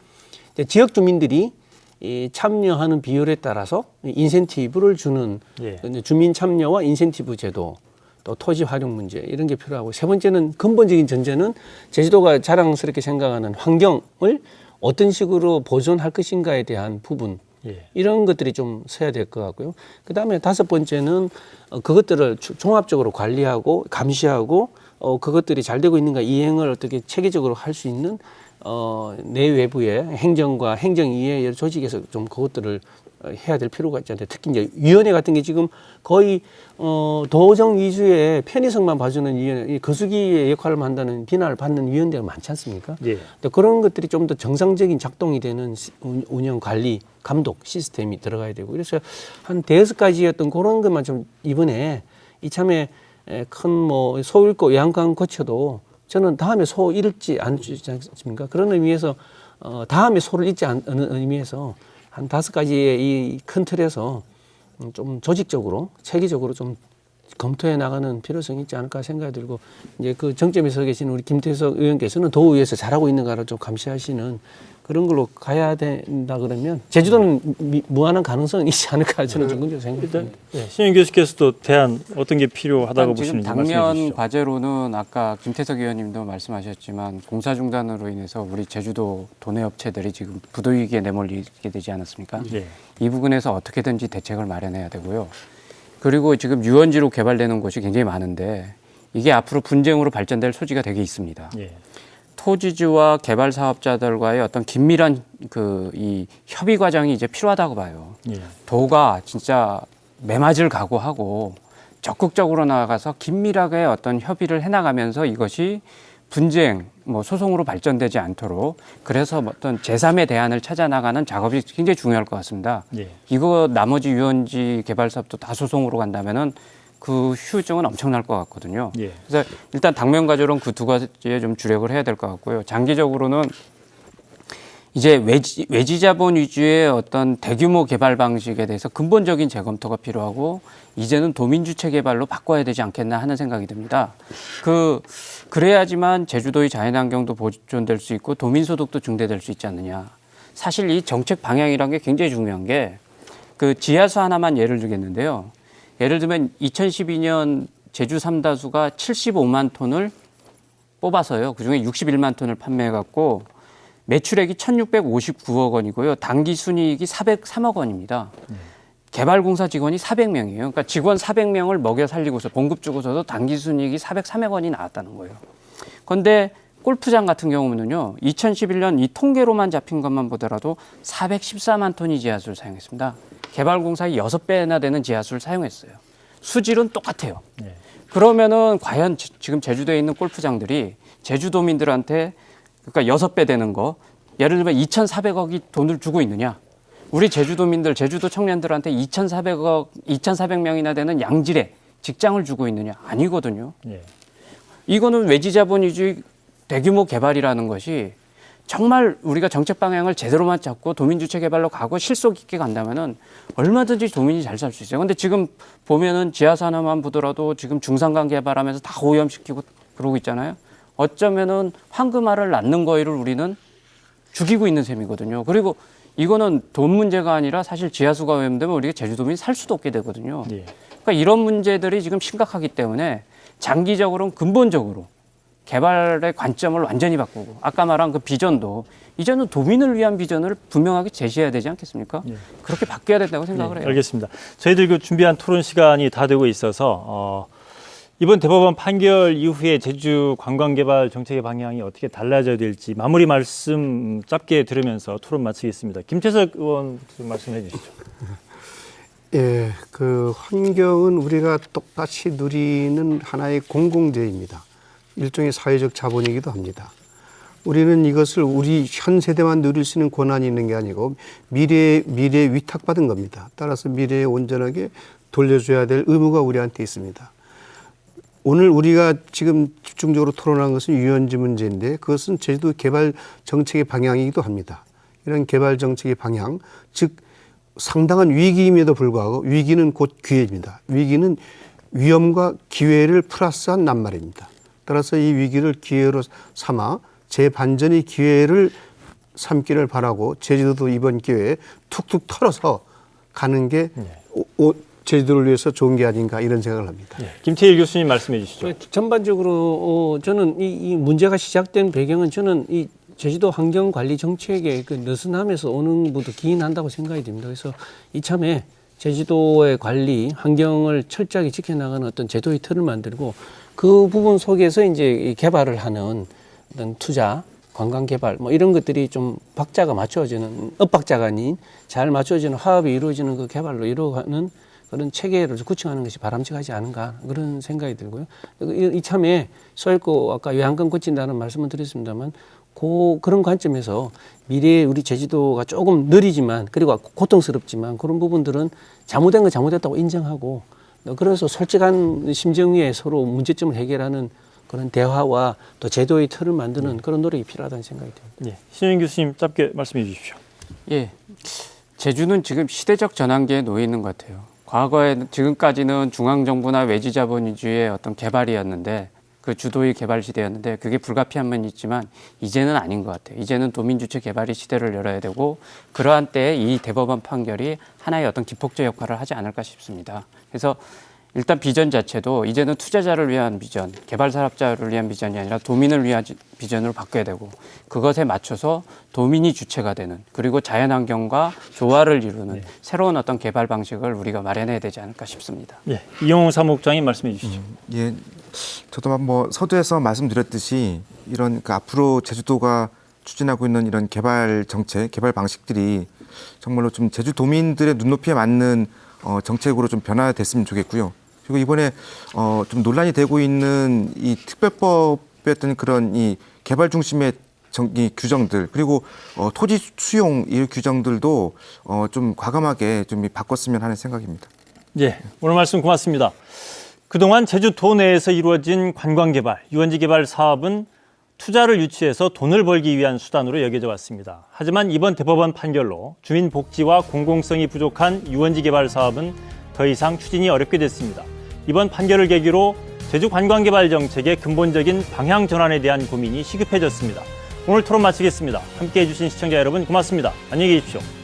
지역 주민들이 이 참여하는 비율에 따라서 인센티브를 주는 예. 주민 참여와 인센티브 제도, 또 토지 활용 문제 이런 게 필요하고, 세 번째는 근본적인 전제는 제주도가 자랑스럽게 생각하는 환경을 어떤 식으로 보존할 것인가에 대한 부분, 예. 이런 것들이 좀 서야 될 것 같고요. 그다음에 다섯 번째는 그것들을 종합적으로 관리하고 감시하고 그것들이 잘 되고 있는가 이행을 어떻게 체계적으로 할 수 있는 내외부의 행정과 행정이해 여러 조직에서 좀 그것들을 해야 될 필요가 있지 않나요? 특히 이제 위원회 같은 게 지금 거의 도정 위주의 편의성만 봐주는 위원회, 거수기의 역할을 한다는 비난을 받는 위원회가 많지 않습니까? 예. 그런 것들이 좀 더 정상적인 작동이 되는 운영, 관리, 감독 시스템이 들어가야 되고, 그래서 한 대여섯 가지였던 그런 것만 좀 이번에 이참에 큰 뭐 소 잃고 외양간 고쳐도 저는 다음에 소 잃지 않습니까? 그런 의미에서 다음에 소를 잃지 않는 의미에서 한 다섯 가지의 이 큰 틀에서 좀 조직적으로 체계적으로 좀 검토해 나가는 필요성이 있지 않을까 생각이 들고, 이제 그 정점에 서 계시는 우리 김태석 의원께서는 도의회에서 잘하고 있는가를 좀 감시하시는 그런 걸로 가야 된다 그러면 제주도는 무한한 가능성이 있지 않을까 저는 좀 그렇게 생각합니다. 예. 신영 교수께서도 대안 어떤 게 필요하다고 일단 지금 보시는지 말씀해 당면 주시죠. 과제로는 아까 김태석 의원님도 말씀하셨지만 공사 중단으로 인해서 우리 제주도 도내 업체들이 지금 부도위기에 내몰리게 되지 않았습니까? 예. 이 부분에서 어떻게든지 대책을 마련해야 되고요. 그리고 지금 유원지로 개발되는 곳이 굉장히 많은데 이게 앞으로 분쟁으로 발전될 소지가 되게 있습니다. 예. 토지주와 개발 사업자들과의 어떤 긴밀한 이 협의 과정이 이제 필요하다고 봐요. 예. 도가 진짜 매맞을 각오하고 적극적으로 나아가서 긴밀하게 어떤 협의를 해나가면서 이것이 분쟁, 소송으로 발전되지 않도록 그래서 어떤 제3의 대안을 찾아 나가는 작업이 굉장히 중요할 것 같습니다. 예. 이거 나머지 유원지 개발 사업도 다 소송으로 간다면은 그 후유증은 엄청날 것 같거든요. 예. 그래서 일단 당면 가조론 그 두 가지에 좀 주력을 해야 될 것 같고요. 장기적으로는 이제 외지 자본 위주의 어떤 대규모 개발 방식에 대해서 근본적인 재검토가 필요하고 이제는 도민 주체 개발로 바꿔야 되지 않겠나 하는 생각이 듭니다. 그래야지만 제주도의 자연환경도 보존될 수 있고 도민 소득도 증대될 수 있지 않느냐. 사실 이 정책 방향이라는 게 굉장히 중요한 게 그 지하수 하나만 예를 들겠는데요. 예를 들면 2012년 제주 삼다수가 75만 톤을 뽑아서요. 그중에 61만 톤을 판매해갖고 매출액이 1,659억 원이고요. 당기 순이익이 403억 원입니다. 개발공사 직원이 400명이에요. 그러니까 직원 400명을 먹여 살리고서 봉급 주고서도 당기 순이익이 403억 원이 나왔다는 거예요. 그런데 골프장 같은 경우는요. 2011년 이 통계로만 잡힌 것만 보더라도 414만 톤이 지하수를 사용했습니다. 개발공사의 6배나 되는 지하수를 사용했어요. 수질은 똑같아요. 네. 그러면은 과연 지금 제주도에 있는 골프장들이 제주도민들한테 그러니까 6배 되는 거 예를 들면 2,400억이 돈을 주고 있느냐. 우리 제주도민들, 제주도 청년들한테 2,400명이나 되는 양질의 직장을 주고 있느냐. 아니거든요. 예. 이거는 외지 자본 위주의 대규모 개발이라는 것이 정말 우리가 정책 방향을 제대로만 잡고 도민 주체 개발로 가고 실속 있게 간다면은 얼마든지 도민이 잘 살 수 있어요. 근데 지금 보면은 지하수 하나만 보더라도 지금 중산간 개발하면서 다 오염시키고 그러고 있잖아요. 어쩌면은 황금알을 낳는 거위를 우리는 죽이고 있는 셈이거든요. 그리고 이거는 돈 문제가 아니라 사실 지하수가 오염되면 우리가 제주도민이 살 수도 없게 되거든요. 예. 그러니까 이런 문제들이 지금 심각하기 때문에 장기적으로는 근본적으로 개발의 관점을 완전히 바꾸고 아까 말한 그 비전도 이제는 도민을 위한 비전을 분명하게 제시해야 되지 않겠습니까? 예. 그렇게 바뀌어야 된다고 생각을 해요. 알겠습니다. 저희들 그 준비한 토론 시간이 다 되고 있어서 이번 대법원 판결 이후에 제주 관광개발 정책의 방향이 어떻게 달라져야 될지 마무리 말씀 짧게 들으면서 토론 마치겠습니다. 김태석 의원 좀 말씀해 주시죠. 예, 그 환경은 우리가 똑같이 누리는 하나의 공공재입니다. 일종의 사회적 자본이기도 합니다. 우리는 이것을 우리 현 세대만 누릴 수 있는 권한이 있는 게 아니고 미래에 위탁받은 겁니다. 따라서 미래에 온전하게 돌려줘야 될 의무가 우리한테 있습니다. 오늘 우리가 지금 집중적으로 토론한 것은 유원지 문제인데 그것은 제주도 개발 정책의 방향이기도 합니다. 이런 개발 정책의 방향, 즉 상당한 위기임에도 불구하고 위기는 곧 기회입니다. 위기는 위험과 기회를 플러스한 낱말입니다. 따라서 이 위기를 기회로 삼아 재반전의 기회를 삼기를 바라고 제주도도 이번 기회에 툭툭 털어서 가는 게 제주도를 위해서 좋은 게 아닌가 이런 생각을 합니다. 예. 김태일 교수님 말씀해 주시죠. 전반적으로 저는 이 문제가 시작된 배경은 저는 이 제주도 환경관리 정책의 그 느슨함에서 오는 것도 기인한다고 생각이 듭니다. 그래서 이참에 제주도의 관리, 환경을 철저하게 지켜나가는 어떤 제도의 틀을 만들고 그 부분 속에서 이제 개발을 하는 어떤 투자, 관광 개발 뭐 이런 것들이 좀 박자가 맞춰지는 엇박자가 아닌 잘 맞춰지는 화합이 이루어지는 그 개발로 이루어가는 그런 체계를 구축하는 것이 바람직하지 않은가 그런 생각이 들고요. 이참에 쏘였고 아까 외환권 고친다는 말씀을 드렸습니다만 그런 관점에서 미래에 우리 제주도가 조금 느리지만 그리고 고통스럽지만 그런 부분들은 잘못된 건 잘못됐다고 인정하고 그래서 솔직한 심정 위에 서로 문제점을 해결하는 그런 대화와 또 제도의 틀을 만드는 그런 노력이 필요하다는 생각이 듭니다. 예. 신영인 교수님 짧게 말씀해 주십시오. 예, 제주는 지금 시대적 전환기에 놓여 있는 것 같아요. 과거에 지금까지는 중앙정부나 외지자본주의의 어떤 개발이었는데 그 주도의 개발 시대였는데 그게 불가피한 면이 있지만 이제는 아닌 것 같아요. 이제는 도민주체 개발의 시대를 열어야 되고 그러한 때에 이 대법원 판결이 하나의 어떤 기폭제 역할을 하지 않을까 싶습니다. 그래서 일단 비전 자체도 이제는 투자자를 위한 비전, 개발 사업자를 위한 비전이 아니라 도민을 위한 비전으로 바뀌어야 되고 그것에 맞춰서 도민이 주체가 되는 그리고 자연환경과 조화를 이루는 새로운 어떤 개발 방식을 우리가 마련해야 되지 않을까 싶습니다. 예. 이용호 사무국장님 말씀해 주시죠. 예, 저도 뭐 서두에서 말씀드렸듯이 이런 그 앞으로 제주도가 추진하고 있는 이런 개발 정책, 개발 방식들이 정말로 좀 제주도민들의 눈높이에 맞는 정책으로 좀 변화됐으면 좋겠고요. 그리고 이번에 좀 논란이 되고 있는 이 특별법의 어떤 그런 이 개발 중심의 이 규정들 그리고 토지 수용 이 규정들도 좀 과감하게 좀 바꿨으면 하는 생각입니다. 예, 오늘 말씀 고맙습니다. 그동안 제주도 내에서 이루어진 관광개발, 유원지 개발 사업은 투자를 유치해서 돈을 벌기 위한 수단으로 여겨져 왔습니다. 하지만 이번 대법원 판결로 주민 복지와 공공성이 부족한 유원지 개발 사업은 더 이상 추진이 어렵게 됐습니다. 이번 판결을 계기로 제주 관광개발 정책의 근본적인 방향 전환에 대한 고민이 시급해졌습니다. 오늘 토론 마치겠습니다. 함께해 주신 시청자 여러분 고맙습니다. 안녕히 계십시오.